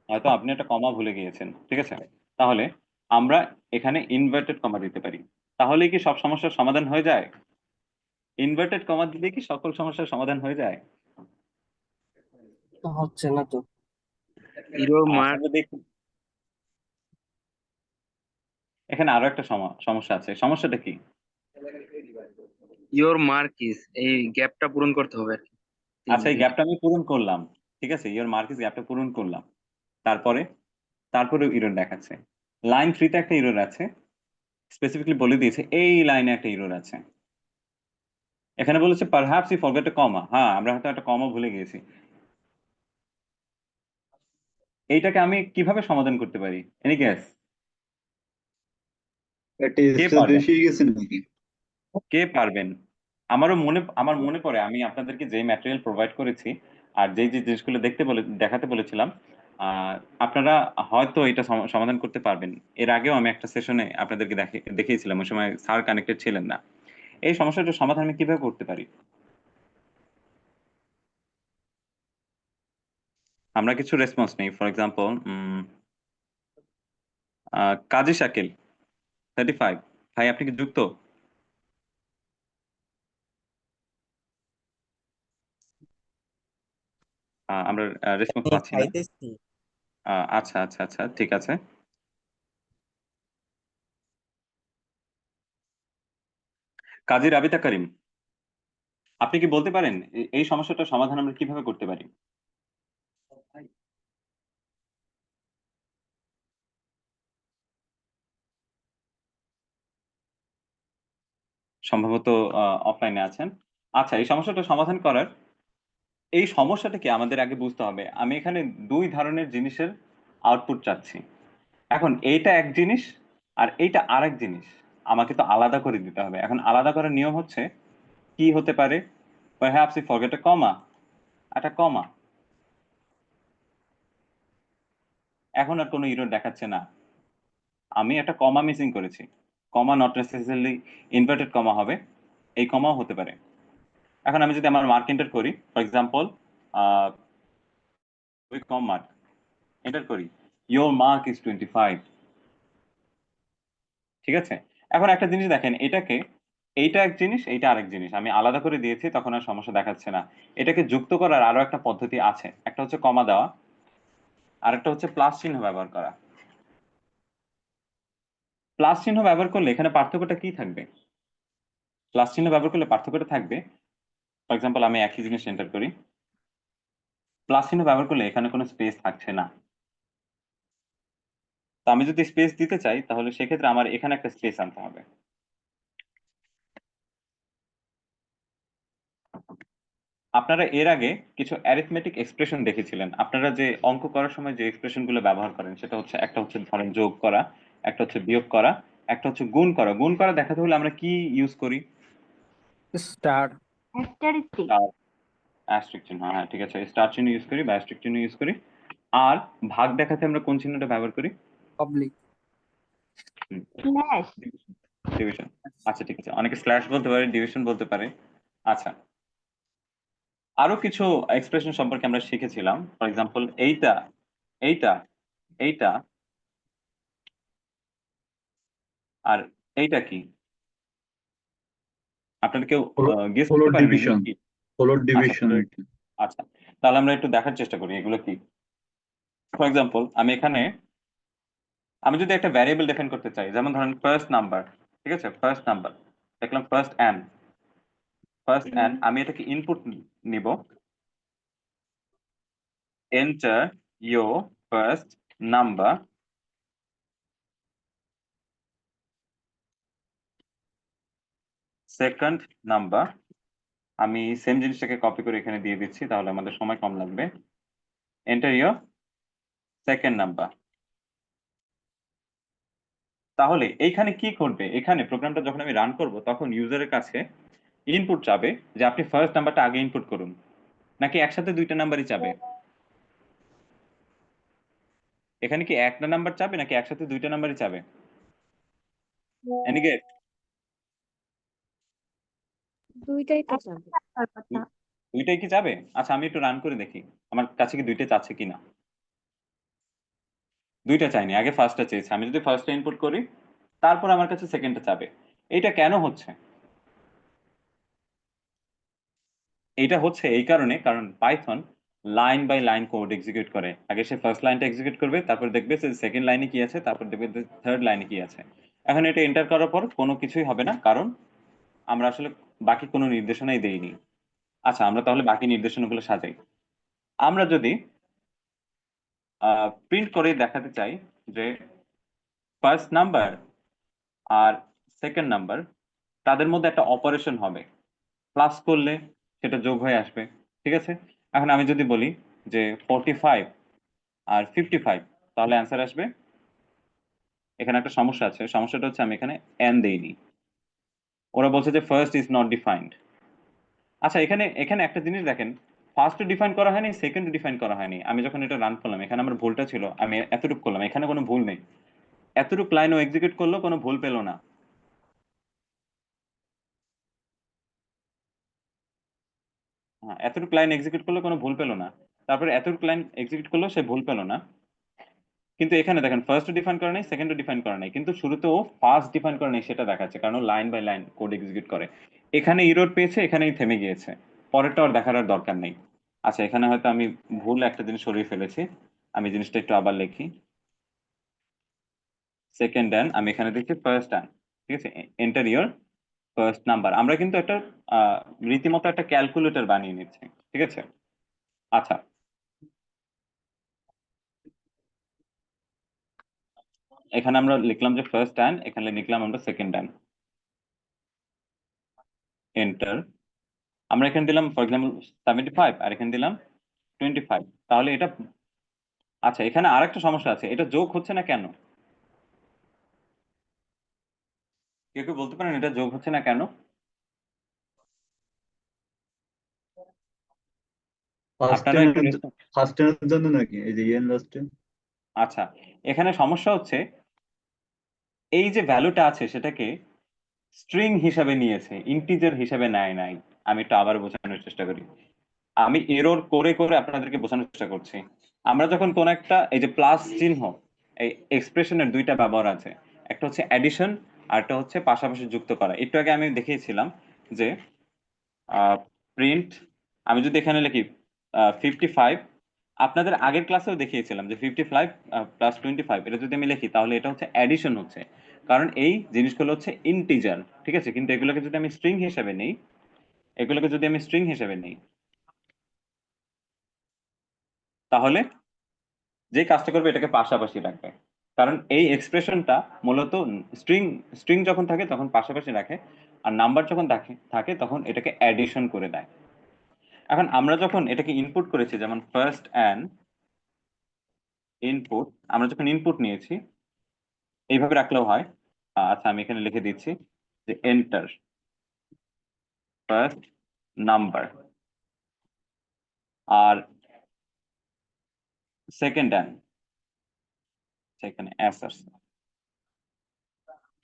হয়তো আপনি একটা কমা ভুলে গিয়েছেন। ঠিক আছে, তাহলে আমরা এখানে ইনভার্টেড কমা দিতে পারি। তাহলে কি সব সমস্যার সমাধান হয়ে যায়? ইনভার্টেড কমা দিলে কি সকল সমস্যার সমাধান হয়ে যায়? তো হচ্ছে না তো। ইউর আচ্ছা, মার্ক আমরা দেখি এখানে আরো একটা সমস্যা আছে। সমস্যাটা কি? ইউর মার্ক ইজ, এই গ্যাপটা পূরণ করতে হবে আর কি। আচ্ছা, এই গ্যাপটা আমি পূরণ করলাম, ঠিক আছে, ইওর মার্কিস গ্যাপটা পূরণ করলাম, তারপরে তারপরে ইরর দেখাচ্ছে। লাইন 3 তে একটা ইরর আছে, স্পেসিফিকলি বলে দিয়েছে এই লাইনে একটা ইরর আছে। এখানে বলেছে পারহ্যাপস ইউ ফরগট এ কমা। হ্যাঁ, আমরা হয়তো একটা কমা ভুলে গিয়েছি। এইটাকে আমি কিভাবে সমাধান করতে পারি? Any guess? কে পারবেন? বেশি হয়ে গেছে নাকি? কে পারবেন? আমার মনে পড়ে আমি আপনাদেরকে যে ম্যাটেরিয়াল প্রোভাইড করেছি আর যেই যে জিনিসগুলো দেখাতে বলেছিলাম, আহ, আপনারা হয়তো এটা সমাধান করতে পারবেন। এর আগেও আমি একটা সেশনে আপনাদেরকে দেখিয়েছিলাম, ওই সময় স্যার কানেক্টেড ছিলেন না। এই সমস্যাটার সমাধান আমি কিভাবে করতে পারি? আমরা কিছু রেসপন্স নেই। ফর এক্সাম্পল, কাজী শাকিল 35, ভাই আপনি কি যুক্ত? আমরা রেসপন্স পাচ্ছি না। খাইতেছি। আচ্ছা আচ্ছা আচ্ছা, ঠিক আছে। কাজী রাবিতা করিম, আপনি কি বলতে পারেন এই সমস্যাটার সমাধান আমরা কিভাবে করতে পারি? সম্ভবত অফলাইনে আছেন। আচ্ছা, এই সমস্যাটা সমাধান করার, এই সমস্যাটাকে আমাদের আগে বুঝতে হবে। আমি এখানে দুই ধরনের জিনিসের আউটপুট চাচ্ছি। এখন এইটা এক জিনিস আর এইটা আরেক জিনিস, আমাকে তো আলাদা করে দিতে হবে। এখন আলাদা করার নিয়ম হচ্ছে, কি হতে পারে? পারহ্যাপস ইউ ফরগেট এ কমা, একটা কমা। এখন আর কোনো ইরর দেখাচ্ছে না, আমি একটা কমা মিসিং করেছি। কমা নট নেসেসারিলি ইনভার্টেড কমা হবে, এই কমাও হতে পারে। এখন আমি যদি আমার মার্ক এন্টার করি, for example com mark enter করি, ইয়োর মার্ক ইজ 25, ঠিক আছে। এখন একটা জিনিস দেখেন, এইটা এক জিনিস, এইটা আরেক জিনিস, আমি আলাদা করে দিয়েছি, তখন আর সমস্যা দেখাচ্ছে না। এটাকে যুক্ত করার আরো একটা পদ্ধতি আছে, একটা হচ্ছে কমা দেওয়া, আর একটা হচ্ছে প্লাস চিহ্ন ব্যবহার করা। প্লাস চিহ্ন ব্যবহার করলে এখানে পার্থক্যটা কি থাকবে? প্লাস চিহ্ন ব্যবহার করলে পার্থক্যটা থাকবে, ফর এক্সাম্পল আমি একই জিনিস এন্টার করি, প্লাস চিহ্ন ব্যবহার করলে এখানে কোনো স্পেস থাকছে না। তো আমি যদি স্পেস দিতে চাই, তাহলে সেক্ষেত্রে আমার এখানে একটা স্পেস আনতে হবে। আপনারা এর আগে কিছু অ্যারিথমেটিক এক্সপ্রেশন দেখেছিলেন। আপনারা যে অঙ্ক করার সময় যে এক্সপ্রেশন গুলো ব্যবহার করেন, সেটা হচ্ছে, একটা হচ্ছে ধরেন যোগ করা, একটা হচ্ছে বিয়োগ করা, একটা হচ্ছে গুণ করা। গুণ করা দেখাতে হলে আমরা কি ইউজ করি? স্টার। অ্যাস্টারিস্টিক। অ্যাস্টেরিস্ক চিহ্ন, হ্যাঁ ঠিক আছে, স্টার চিহ্ন ইউজ করি বা অ্যাস্টেরিস্ক চিহ্ন ইউজ করি। আর ভাগ দেখাতে আমরা কোন চিহ্নটা ব্যবহার করি? অবলিক। স্ল্যাশ। ডিভিশন। আচ্ছা ঠিক আছে, অনেকে স্ল্যাশ বলতে পারে, ডিভিশন বলতে পারে। আচ্ছা, আরো কিছু এক্সপ্রেশন সম্পর্কে আমরা শিখেছিলাম। ফর এক্সাম্পল এইটা, এইটা, এইটা, আর এইটা কি? আপনারা কেউ গেস করতে ফলোর পারেন এগুলো ডিভিশন, কি? ফলোর আচ্ছা ডিভিশন আর কি। আচ্ছা, তাহলে আমরা একটু দেখার চেষ্টা করি এগুলো কি। ফর এক্সাম্পল আমি যদি একটা ভ্যারিয়েবল ডিফাইন করতে চাই, যেমন ধরেন ফার্স্ট নাম্বার, ঠিক আছে, ফার্স্ট নাম্বার দেখলাম, ফার্স্ট এন, আমি এটাকে ইনপুট নিব, enter your first number, second number. আমি সেম জিনিসটাকে কপি করে এখানে দিয়ে দিচ্ছি, তাহলে আমাদের সময় কম লাগবে। Enter your second number. তাহলে এইখানে কি ঘটবে? এখানে প্রোগ্রামটা যখন আমি রান করব, তখন ইউজারের কাছে ইনপুট চাবে যে আপনি ফার্স্ট নাম্বারটা আগে ইনপুট করুন, নাকি একসাথে দুইটা নাম্বারই চাবে? এখানে কি একটা নাম্বার চাবে নাকি একসাথে দুইটা নাম্বারই চাবে? Any guess? দুইটাই তো যাবে। দুইটাই কি যাবে? আচ্ছা, আমি একটু রান করে দেখি আমার কাছে কি দুইটা চাচ্ছে কিনা। দুইটা চাইনি, আগে ফার্স্টটা চেয়েছে। আমি যদি ফার্স্টটা ইনপুট করি, তারপর আমার কাছে সেকেন্ডটা চাবে। এটা কেন হচ্ছে? এটা হচ্ছে এই কারণে, কারণ Python line by line code execute করে। আগে সে ফার্স্ট লাইনটা এক্সিকিউট করবে, তারপর দেখবে যে সেকেন্ড লাইনে কি আছে, তারপর দেখবে যে থার্ড লাইনে কি আছে। এখন এটা এন্টার করার পর কোনো কিছুই হবে না, কারণ আমরা আসলে বাকি কোনো নির্দেশনাই দেইনি। আচ্ছা, আমরা তাহলে বাকি নির্দেশনাগুলো সাজাই। আমরা যদি প্রিন্ট করে দেখাতে চাই যে ফার্স্ট নাম্বার আর সেকেন্ড নাম্বার তাদের মধ্যে একটা অপারেশন হবে, প্লাস করলে সেটা যোগ হয়ে আসবে, ঠিক আছে? এখন আমি যদি বলি যে 45 আর 55, তাহলে অ্যান্সার আসবে। এখানে একটা সমস্যা আছে, সমস্যাটা হচ্ছে আমি এখানে এন দেইনি। ওরা বলছে যে ফার্স্ট ইজ নট ডিফাইন্ড। আচ্ছা, এখানে এখানে একটা জিনিস দেখেন, ফার্স্ট ডিফাইন করা হয়নি, সেকেন্ড ডিফাইন করা হয়নি। আমি যখন এটা রান করলাম, এখানে আমার ভুলটা ছিল, আমি এতটুকু করলাম, এখানে কোনো ভুল নেই। এতটুকু লাইনও এক্সিকিউট করলো, কোনো ভুল পেলো না। হ্যাঁ, এতটুকু লাইন এক্সিকিউট করলো, কোনো ভুল পেলো না। তারপরে এতটুকু লাইন এক্সিকিউট করলো, সে ভুল পেলো না। কিন্তু এখানে দেখেন ফার্স্ট ডিফাইন করা নেই, সেকেন্ড ডিফাইন করা নেই, কিন্তু শুরুতেও ফার্স্ট ডিফাইন করা নেই সেটা দেখাচ্ছে, কারণ line by line code execute করে। এখানে ইরর পেয়েছে, এখানেই থেমে গিয়েছে, পরেরটা আর দেখার আর দরকার নেই। আচ্ছা, এখানে হয়তো আমি ভুল একটা জিনিস সরিয়ে ফেলেছি, আমি জিনিসটা একটু আবার লিখি। সেকেন্ড অ্যান, আমি এখানে দিচ্ছি ফার্স্ট অ্যান, ঠিক আছে? Enter your first number. আমরা কিন্তু একটা রীতিমতো একটা ক্যালকুলেটর বানিয়ে নিচ্ছি, ঠিক আছে? আচ্ছা, এখানে আমরা লিখলাম যে ফার্স্ট অ্যান, এখানে লিখলাম আমরা সেকেন্ড অ্যান, এন্টার। আমরা এখানে দিলাম ফর এক্সাম্পল 75 আর এখানে দিলাম 25, তাহলে এটা। আচ্ছা, এখানে আরেকটা সমস্যা আছে, এটা যোগ হচ্ছে না কেন? কেউ কেউ বলতে পারেন এটা যোগ হচ্ছে না কেন? আপনারা একটু ফার্স্ট টেনের জন্য নাকি এই যে ইএন লাস্টে? আচ্ছা, এখানে সমস্যা হচ্ছে এই যে ভ্যালুটা আছে সেটাকে স্ট্রিং হিসাবে নিয়েছে, ইন্টিজার হিসাবে নেয় নাই। আমি একটু আবার বোঝানোর চেষ্টা করি, আমি এরর করে করে আপনাদেরকে বোঝানোর চেষ্টা করছি। আমরা যখন কোন একটা, এই যে প্লাস চিহ্ন, এই এক্সপ্রেশনের দুইটা ব্যবহার আছে, একটা হচ্ছে অ্যাডিশন আর একটা হচ্ছে পাশাপাশি যুক্ত করা। একটু আগে আমি দেখিয়েছিলাম যে প্রিন্ট, আমি যদি এখানে লিখি 55, আপনাদের আগের ক্লাসেও দেখিয়েছিলাম যে 55 প্লাস 25, এটা যদি আমি লিখি তাহলে এটা হচ্ছে অ্যাডিশন হচ্ছে, কারণ এই জিনিসগুলো হচ্ছে ইন্টিজার, ঠিক আছে? কিন্তু এগুলোকে যদি আমি স্ট্রিং হিসেবে নেই, এগুলোকে যদি আমি স্ট্রিং হিসেবে নেই, তাহলে যে কাজটা করবে এটাকে পাশাপাশি রাখবে, কারণ এই এক্সপ্রেশনটা মূলত স্ট্রিং স্ট্রিং যখন থাকে তখন পাশাপাশি রাখে, আর নাম্বার যখন থাকে থাকে তখন এটাকে অ্যাডিশন করে দেয়। এখন আমরা যখন এটাকে ইনপুট করেছি, যেমন ফার্স্ট অ্যান ইনপুট, আমরা যখন ইনপুট নিয়েছি এইভাবে রাখলেও হয়। আচ্ছা, আমি এখানে লিখে দিচ্ছি যে এন্টার ফার্স্ট নাম্বার আর সেকেন্ড অ্যান, সেখানে এস আছে,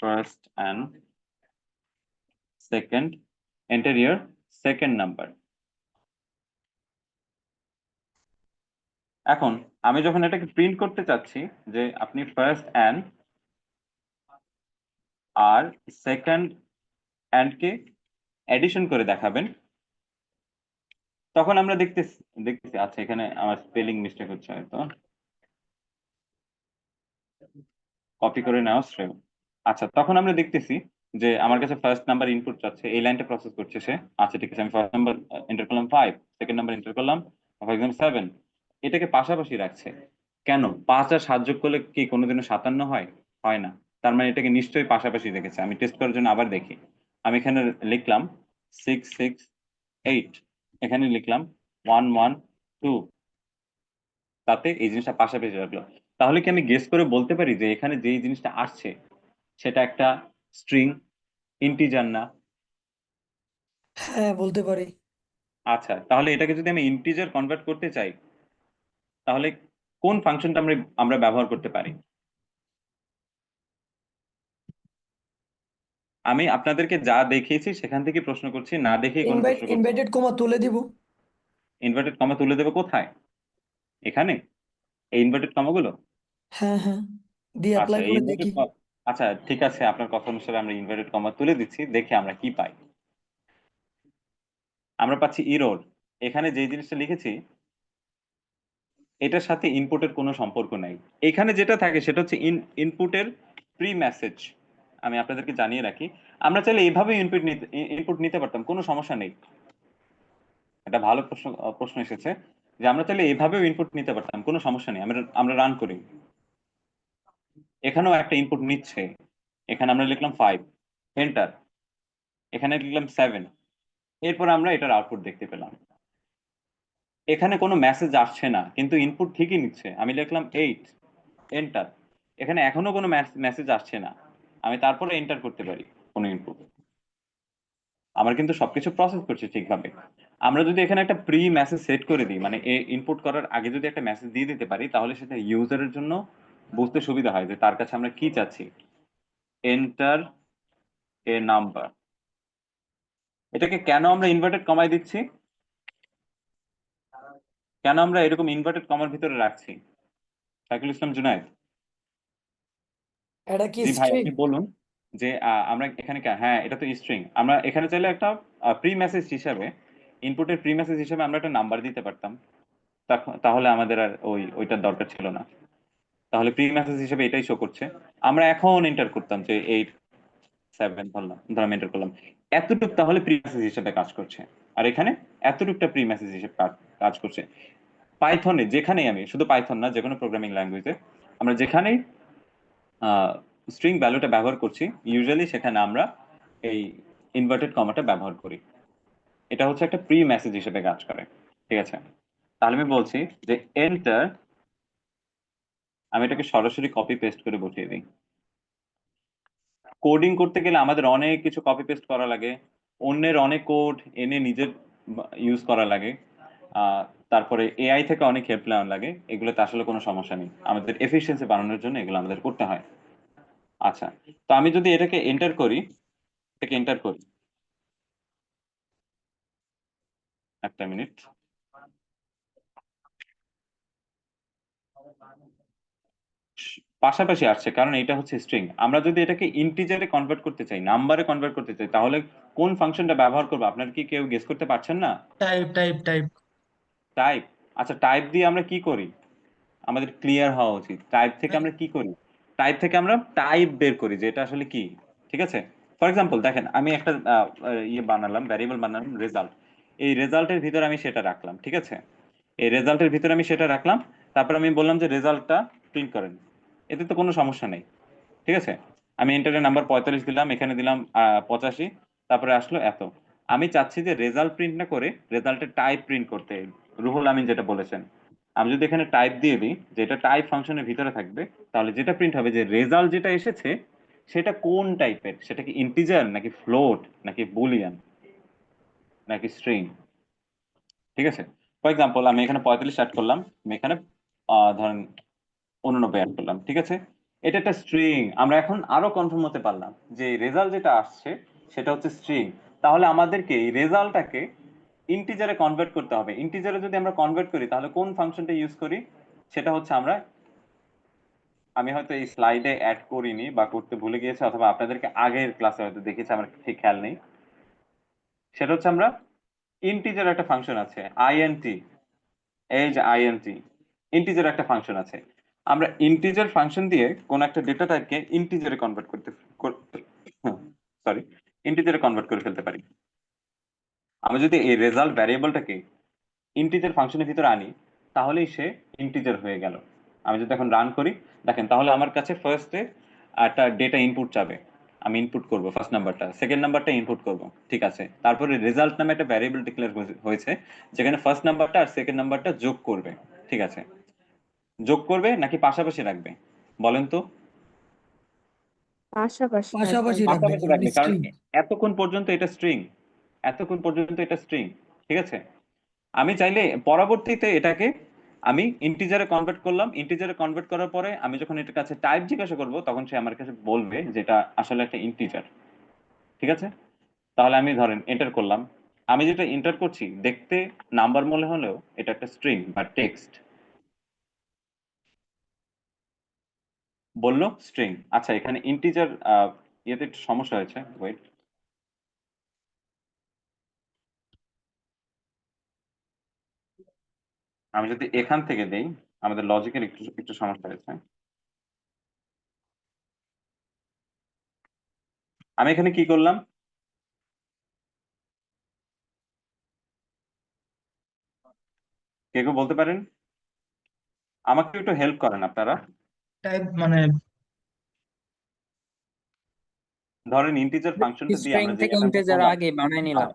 first and second, enter your second number. এখন আমি যখন এটাকে প্রিন্ট করতে চাচ্ছি যে আপনি ফার্স্ট অ্যান আর সেকেন্ড অ্যান্ড কে এডিশন করে দেখাবেন, তখন আমরা দেখতেছি দেখতেছি আচ্ছা, এখানে আমার স্পেলিং মিস্টেক হচ্ছে, হয়তো কপি করে নেওয়া শ্রেয়। আচ্ছা, তখন আমরা দেখতেছি যে আমার কাছে ফার্স্ট নাম্বার ইনপুট চাচ্ছে, এই লাইনটা প্রসেস করছে সে। আচ্ছা, ঠিক আছে, আমি ফার্স্ট নাম্বার এন্টার করলাম 5, সেকেন্ড নাম্বার এন্টার করলাম ফর এক্সাম্পল 7, এটাকে পাশাপাশি রাখছে। কেন? 5 আর 7 যোগ করলে কি কোনোদিনও 57 হয়? হয় না। তার মানে এটাকে নিশ্চয়ই পাশাপাশি রেখেছে। আমি টেস্ট করার জন্য আবার দেখি, আমি এখানে লিখলাম 6 6 8, এখানে লিখলাম 1 1 2, তাতে এই জিনিসটা পাশাপাশি রাখলো। তাহলে কি আমি গেস করে বলতে পারি যে এখানে যে জিনিসটা আসছে সেটা একটা স্ট্রিং, ইন্টিজার না? হ্যাঁ, বলতে পারি। আচ্ছা, তাহলে এটাকে যদি আমি ইন্টিজার কনভার্ট করতে চাই, তাহলে কোন ফাংশনটা আমরা আমরা ব্যবহার করতে পারি? আমি আপনাদেরকে যা দেখিয়েছি সেখান থেকে প্রশ্ন করছি, না দেখেই কোনো প্রশ্ন করছি না। ইনভার্টেড কমা তুলে দিব। ইনভার্টেড কমা তুলে দেবো কোথায়? এখানে এই ইনভার্টেড কমাগুলো? হ্যাঁ, হ্যাঁ, দিয়ে আচ্ছা, অ্যাপ্লাই এই করে ইনভার্টেড, দেখি। আচ্ছা ঠিক আছে, আপনার কথা অনুসারে আমরা ইনভার্টেড কমা তুলে দিচ্ছি, দেখি আমরা কি পাই। আমরা পাচ্ছি ইরোর। এখানে যে জিনিসটা লিখেছি এটার সাথে ইনপুটের কোনো সম্পর্ক নাই। এখানে যেটা থাকে সেটা হচ্ছে ইনপুটের প্রি মেসেজ। আমি আপনাদেরকে জানিয়ে রাখি, আমরা চাইলে এইভাবে ইনপুট নিতে পারতাম, কোনো সমস্যা নেই। একটা ভালো প্রশ্ন এসেছে যে আমরা চাইলে এইভাবেও ইনপুট নিতে পারতাম, কোনো সমস্যা নেই। আমরা রান করি, এখানেও একটা ইনপুট নিচ্ছে। এখানে আমরা লিখলাম 5, এন্টার। এখানে লিখলাম 7, এরপর আমরা এটার আউটপুট দেখতে পেলাম। এখানে কোনো মেসেজ আসছে না, কিন্তু ইনপুট ঠিকই নিচ্ছে। আমি লিখলাম 8, এন্টার। এখানে এখনো কোনো মেসেজ আসছে না, আমি তারপরে এন্টার করতে পারি কোনো ইনপুট। আমার কিন্তু সবকিছু প্রসেস করছে ঠিকভাবে। আমরা যদি এখানে একটা প্রি মেসেজ সেট করে দিই, মানে ইনপুট করার আগে যদি একটা মেসেজ দিয়ে দিতে পারি, তাহলে সেটা ইউজারের জন্য বুঝতে সুবিধা হয় যে তার কাছে আমরা কি চাচ্ছি। Enter a number. এটাকে কেন আমরা ইনভার্টেড কমায় দিচ্ছি, কেন আমরা এরকম ইনভার্টেড কমার ভিতরে রাখছি? সাইকুল ইসলাম জুনায়েদ, এটা কি জি ভাই স্ট্রিং? আপনি বলুন যে আমরা এখানে হ্যাঁ এটা তো স্ট্রিং। আমরা এখানে চাইলে একটা প্রি মেসেজ হিসাবে, ইনপুটের প্রি মেসেজ হিসাবে আমরা একটা নাম্বার দিতে পারতাম, তাহলে আমাদের আর ওইটার দরকার ছিল না। তাহলে প্রি মেসেজ হিসেবে এটাই শো করছে। আমরা এখন এন্টার করতাম যে 8, 7 ধরলাম এন্টার করলাম, এতটুক তাহলে প্রি মেসেজ হিসেবে কাজ করছে। আর এখানে এতটুকটা প্রি মেসেজ হিসেবে কাজ করছে। পাইথনে যেখানেই, আমি শুধু পাইথন না, যে কোনো প্রোগ্রামিং ল্যাঙ্গুয়েজে আমরা যেখানেই স্ট্রিং ভ্যালুটা ব্যবহার করছি, ইউজুয়ালি সেখানে আমরা এই ইনভার্টেড কমাটা ব্যবহার করি। এটা হচ্ছে একটা প্রি মেসেজ হিসেবে কাজ করে, ঠিক আছে? তাহলে আমি বলছি যে এন্টার, আমি এটাকে সরাসরি কপি পেস্ট করে বসিয়ে দিই। কোডিং করতে গেলে আমাদের অনেক কিছু কপি পেস্ট করা লাগে, অন্যের অনেক কোড এনে নিজের ইউজ করা লাগে, তারপরে এআই থেকে অনেক হেল্প নেওয়া লাগে। এগুলোতে আসলে কোনো সমস্যা নেই, আমাদের এফিসিয়েন্সি বাড়ানোর জন্য এগুলো আমাদের করতে হয়। আচ্ছা, তো আমি যদি এটাকে এন্টার করি, এটাকে এন্টার করি, একটা মিনিট। পাশাপাশি আসছে কারণ এটা হচ্ছে স্ট্রিং। আমরা যদি এটাকে ইন্টিজারে কনভার্ট করতে চাই, নাম্বারে কনভার্ট করতে চাই, তাহলে কোন ফাংশনটা ব্যবহার করবো? আপনার কি কেউ গেস করতে পারছেন না? টাইপ। টাইপ। আচ্ছা, টাইপ দিয়ে আমরা কি করি? আমাদের ক্লিয়ার হওয়া উচিত, টাইপ থেকে আমরা কি করি? টাইপ থেকে আমরা টাইপ বের করি যে এটা আসলে কি, ঠিক আছে? ফর এক্সাম্পল দেখেন, আমি একটা বানালাম, ভ্যারিয়েবল বানালাম রেজাল্ট। এই রেজাল্টের ভিতরে আমি সেটা রাখলাম, ঠিক আছে? এই রেজাল্টের ভিতরে আমি সেটা রাখলাম, তারপর আমি বললাম যে রেজাল্টটা প্রিন্ট করেন। এতে তো কোনো সমস্যা নেই, ঠিক আছে? আমি এন্টারের নাম্বার 45 দিলাম, এখানে দিলাম 85, তারপরে আসলো এত। আমি চাচ্ছি যে রেজাল্ট প্রিন্ট না করে রেজাল্টের টাইপ প্রিন্ট করতে, রুহুল আমিন যেটা বলেছেন। আমি যদি এখানে টাইপ দিয়ে দিই যে এটা টাইপ ফাংশনের ভিতরে থাকবে, তাহলে যেটা প্রিন্ট হবে যে রেজাল্ট যেটা এসেছে সেটা কোন টাইপের, সেটা কি ইন্টিজার নাকি ফ্লোট নাকি বুলিয়ান নাকি স্ট্রিং, ঠিক আছে? ফর এক্সাম্পল আমি এখানে 45 অ্যাড করলাম, আমি এখানে ধরেন 89 অ্যাড করলাম, ঠিক আছে? এটা একটা স্ট্রিং। আমরা এখন আরো কনফার্ম হতে পারলাম যে রেজাল্ট যেটা আসছে সেটা হচ্ছে স্ট্রিং। তাহলে আমাদেরকে এই রেজাল্টটাকে ইন্টিজারে কনভার্ট করতে হবে। ইন্টিজারে যদি আমরা কনভার্ট করি তাহলে কোন ফাংশনটা ইউজ করি? সেটা হচ্ছে আমি হয়তো এই স্লাইডে অ্যাড করিনি বা করতে ভুলে গিয়েছি, অথবা আপনাদেরকে আগের ক্লাসে হয়তো দেখেছি, আমার ঠিক খেয়াল নেই। সেটা হচ্ছে আমরা ইন্টিজার একটা ফাংশন আছে আইএনটি, এই যে আইএনটি, ইন্টিজার একটা ফাংশন আছে। আমরা ইন্টিজার ফাংশন দিয়ে কোন একটা ডেটা টাইপকে ইন্টিজারে কনভার্ট সরি, ইন্টিজারে কনভার্ট করে ফেলতে পারি। আমরা যদি এই রেজাল্ট ভ্যারিয়েবলটাকে ইন্টিজার ফাংশনের ভিতরে আনি, তাহলেই সে ইন্টিজার হয়ে গেল। আমি যদি এখন রান করি, দেখেন, তাহলে আমার কাছে ফার্স্টে একটা ডেটা ইনপুট চাবে, আমি ইনপুট করব ফার্স্ট নাম্বারটা, সেকেন্ড নাম্বারটা ইনপুট করব, ঠিক আছে? তারপরে রেজাল্ট নামে একটা ভ্যারিয়েবল ডিক্লেয়ার হয়েছে, যেখানে ফার্স্ট নাম্বারটা আর সেকেন্ড নাম্বারটা যোগ করবে, ঠিক আছে? যোগ করবে নাকি পাশাপাশি রাখবে বলেন তো? পাশাপাশি পাশাপাশি রাখবেন। রাখবে, পাশাপাশি কারণ রাখবে, কারণ স্ট্রিং। এতক্ষণ পর্যন্ত এটা স্ট্রিং, এতক্ষণ পর্যন্ত এটা স্ট্রিং, ঠিক আছে? আমি চাইলে পরবর্তীতে এটাকে আমি ইন্টিজারে কনভার্ট করলাম। ইন্টিজারে কনভার্ট করার পরে আমি যখন এটার কাছে টাইপ জিজ্ঞাসা করব, তখন সে আমার কাছে বলবে যেটা আসলে একটা ইন্টিজার, ঠিক আছে? তাহলে আমি ধরেন এন্টার করলাম, আমি যেটা এন্টার করছি দেখতে নাম্বার মনে হলেও এটা একটা স্ট্রিং বা টেক্সট, বললো স্ট্রিং। আচ্ছা, এখানে ইন্টিজার ইয়েতে একটু সমস্যা হয়েছে, ওয়েট। আমি যদি এখান থেকে দেই, আমাদের লজিকের একটু একটু সমস্যা হয়েছে। আমি এখানে কি করলাম? কেউ বলতে পারেন? আমাকে একটু হেল্প করেন আপনারা। টাইপ মানে ধরেন ইন্টিজার ফাংশনটা দিয়ে স্ট্রিং আমরা যে থেকে এন্টারটা ইন্টিজার করলাম, আগে বানাই নিলাম।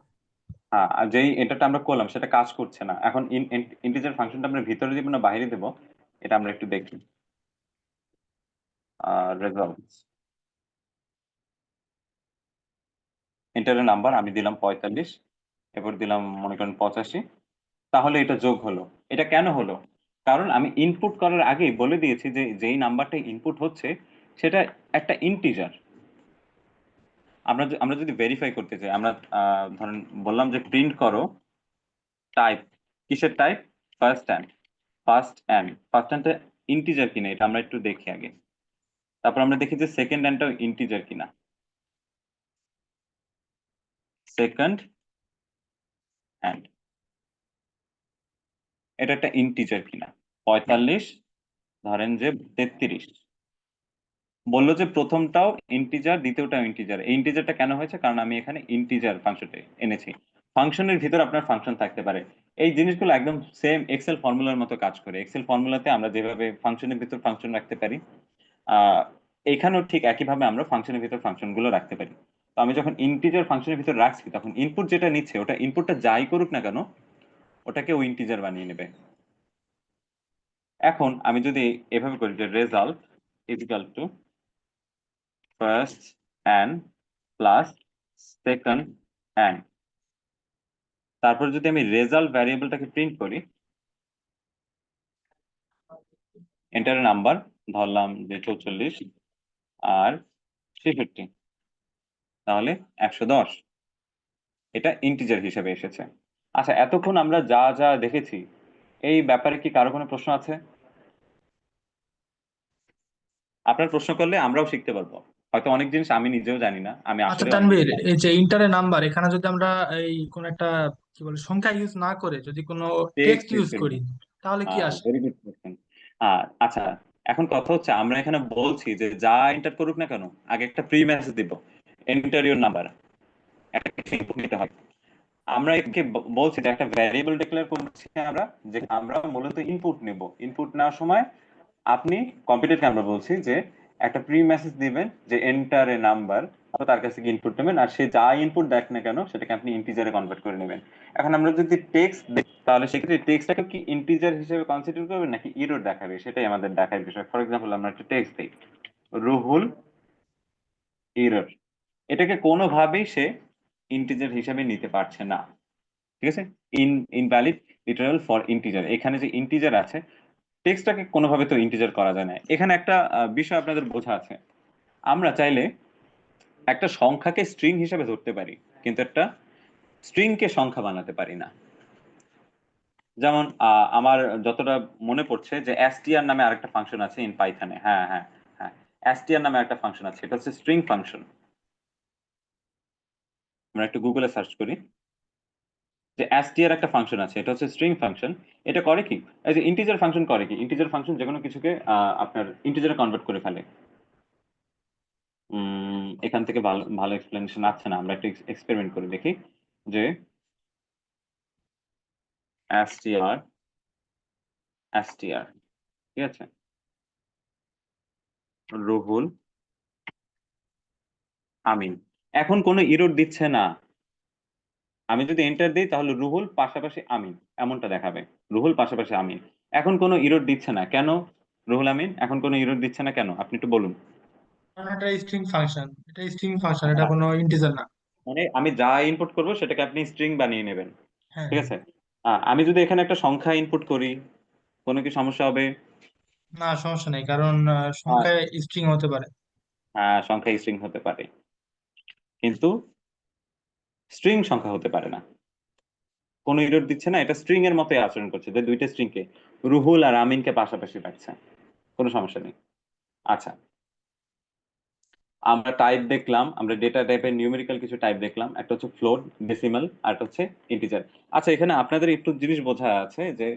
হ্যাঁ আর যেই এন্টারটা আমরা করলাম সেটা কাজ করছে না। এখন ইন্টিজার ফাংশনটা আমরা ভিতরে দিব না বাইরে দেব, এটা আমরা একটু দেখি। রেজাল্টস, এন্টারের নাম্বার আমি দিলাম 45, এরপর দিলাম মনে করেন 85, তাহলে এটা যোগ হলো। এটা কেন হলো? কারণ আমি ইনপুট করার আগেই বলে দিয়েছি যে যেই নাম্বারটা ইনপুট হচ্ছে সেটা একটা ইন্টিজার। আমরা যদি ভেরিফাই করতে চাই, আমরা ধরেন বললাম যে প্রিন্ট করো টাইপ, কিসের টাইপ? ফার্স্ট অ্যান্ডটা ইন্টিজার কিনা এটা আমরা একটু দেখি আগে, তারপর আমরা দেখি যে সেকেন্ড অ্যান্ডটাও ইন্টিজার কিনা। সেকেন্ড অ্যান্ড এটা একটা ইন্টিজার কিনা। 45 ধরেন যে 33, বললো যে প্রথমটাও ইন্টিজার, দ্বিতীয়টাও ইন্টিজার। এই ইন্টিজারটা কেন হয়েছে? কারণ আমি এখানে ইন্টিজার ফাংশনটা এনেছি। ফাংশনের ভিতর আপনার ফাংশন থাকতে পারে। এই জিনিসগুলো একদম সেম এক্সেল ফর্মুলার মতো কাজ করে। এক্সেল ফর্মুলাতে আমরা যেভাবে ফাংশনের ভিতর ফাংশন রাখতে পারি, এখানেও ঠিক একইভাবে আমরা ফাংশনের ভিতর ফাংশনগুলো রাখতে পারি। তো আমি যখন ইন্টিজার ফাংশনের ভিতর রাখছি তখন ইনপুট যেটা নিচ্ছে ওটা ইনপুটটা যাই করুক না কেন ওটাকে ও ইন্টিজার বানিয়ে নেবে। এখন আমি যদি এভাবে করি যে result equal to first and plus second and, তারপর যদি আমি রেজাল্ট ভ্যারিয়েবলটাকে প্রিন্ট করি, এন্টার নাম্বার ধরলাম যে 44 আর 63, তাহলে 110, এটা ইন্টিজার হিসেবে এসেছে। আচ্ছা, এতক্ষণ আমরা যা যা দেখেছি এই ব্যাপারে কি কারো কোনো প্রশ্ন আছে? আপনার প্রশ্ন করলে আমরাও শিখতে পারবো। হয়তো অনেক জিনিস আমি নিজেও জানি না, আমি আচ্ছা আসলে অনেক তানভীর, এই যে ইন্টারের নাম্বার এখানে যদি আমরা এই কোন একটা কি বলে সংখ্যা ইউজ না করে যদি কোনো টেক্সট ইউজ করি তাহলে কি আসে? Very good question. আচ্ছা, এখন কথা হচ্ছে আমরা এখানে বলছি যে যা এন্টার করুক না কেন আগে একটা প্রি মেসেজ দিব, এন্টার ইউর নাম্বার, একটা কিছু input নিতে হয়। আমরা একে বলছি যে একটা ভ্যারিয়েবল ডিক্লেয়ার করছি আমরা, যে আমরা মূলত ইনপুট নেব। ইনপুট নেওয়ার সময় আপনি কম্পিউটারকে আমরা বলছি যে একটা প্রি মেসেজ দিবেন যে এন্টার এ নাম্বার, তার কাছে থেকে ইনপুট নেবেন, আর সে যা ইনপুট দেখ না কেন সেটাকে আপনি ইন্টিজারে কনভার্ট করে নেবেন। এখন আমরা যদি টেক্সট দিই তাহলে সেক্ষেত্রে টেক্সটটাকে কি ইন্টিজার হিসেবে কনসিডার করবেন নাকি ইরর দেখাবে, সেটাই আমাদের দেখার বিষয়। ফর এক্সাম্পল আমরা একটা টেক্সট দিই রুহুল ইরর, এটাকে কোনোভাবেই সে ইন্টিজার হিসেবে নিতে পারছে না। ঠিক আছে, ইনভ্যালিড লিটারাল ফর ইন্টিজার, এখানে যে ইন্টিজার আছে টেক্সটটাকে কোনোভাবে তো ইন্টিজার করা যায় না। এখানে একটা বিষয় আপনাদের বোঝা আছে, আমরা চাইলে একটা সংখ্যাকে স্ট্রিং হিসেবে ধরতে পারি কিন্তু একটা স্ট্রিংকে সংখ্যা বানাতে পারি না। যেমন আমার যতটা মনে পড়ছে যে str নামে আরেকটা ফাংশন আছে ইন পাইথনে। হ্যাঁ হ্যাঁ হ্যাঁ, str নামে একটা ফাংশন আছে, এটা হচ্ছে স্ট্রিং ফাংশন। আমরা একটু গুগলে সার্চ করি যে str একটা ফাংশন আছে, এটা হচ্ছে স্ট্রিং ফাংশন। এটা করে কি, এই যে ইন্টিজার ফাংশন করে কি, ইন্টিজার ফাংশন যে কোনো কিছুকে আপনার ইন্টিজারে কনভার্ট করে ফেলে। এখান থেকে ভালো ভালো এক্সপ্লেনেশন আসছে না, আমরা একটু এক্সপেরিমেন্ট করে দেখি যে str ঠিক আছে, রুহুল আমিন, এখন কোনো ইরর দিচ্ছে না। আমি যদি এন্টার দিই তাহলে রুহুল পাশাপাশি আমিন এমনটা দেখাবে, রুহুল পাশাপাশি আমিন। এখন কোনো ইরর দিচ্ছে না কেন? রুহুল আমিন এখন কোনো ইরর দিচ্ছে না কেন আপনি একটু বলুন। কারণ এটা স্ট্রিং ফাংশন, এটা কোনো ইন্টিজার না। মানে আমি যা ইনপুট করব সেটাকে আপনি স্ট্রিং বানিয়ে নেবেন। হ্যাঁ ঠিক আছে, আমি যদি এখানে একটা সংখ্যা ইনপুট করি কোনো কি সমস্যা হবে? না, সমস্যা নেই, কারণ সংখ্যায় স্ট্রিং হতে পারে। সংখ্যা স্ট্রিং হতে পারে কিন্তু স্ট্রিং সংখ্যা হতে পারে না। কোনো ইরর দিচ্ছে না, এটা স্ট্রিং এর মতোই আচরণ করছে, যে দুইটা স্ট্রিং কে রুহুল আর আমিনকে পাশাপাশি রাখছে, কোনো সমস্যা নেই। আচ্ছা, আমরা টাইপ দেখলাম, আমরা ডেটা টাইপের নিউমেরিক্যাল কিছু টাইপ দেখলাম, একটা হচ্ছে ফ্লোট, ডেসিমাল, আর একটা হচ্ছে ইন্টিজার। আচ্ছা, এখানে আপনাদের একটু জিনিস বোঝা আছে যে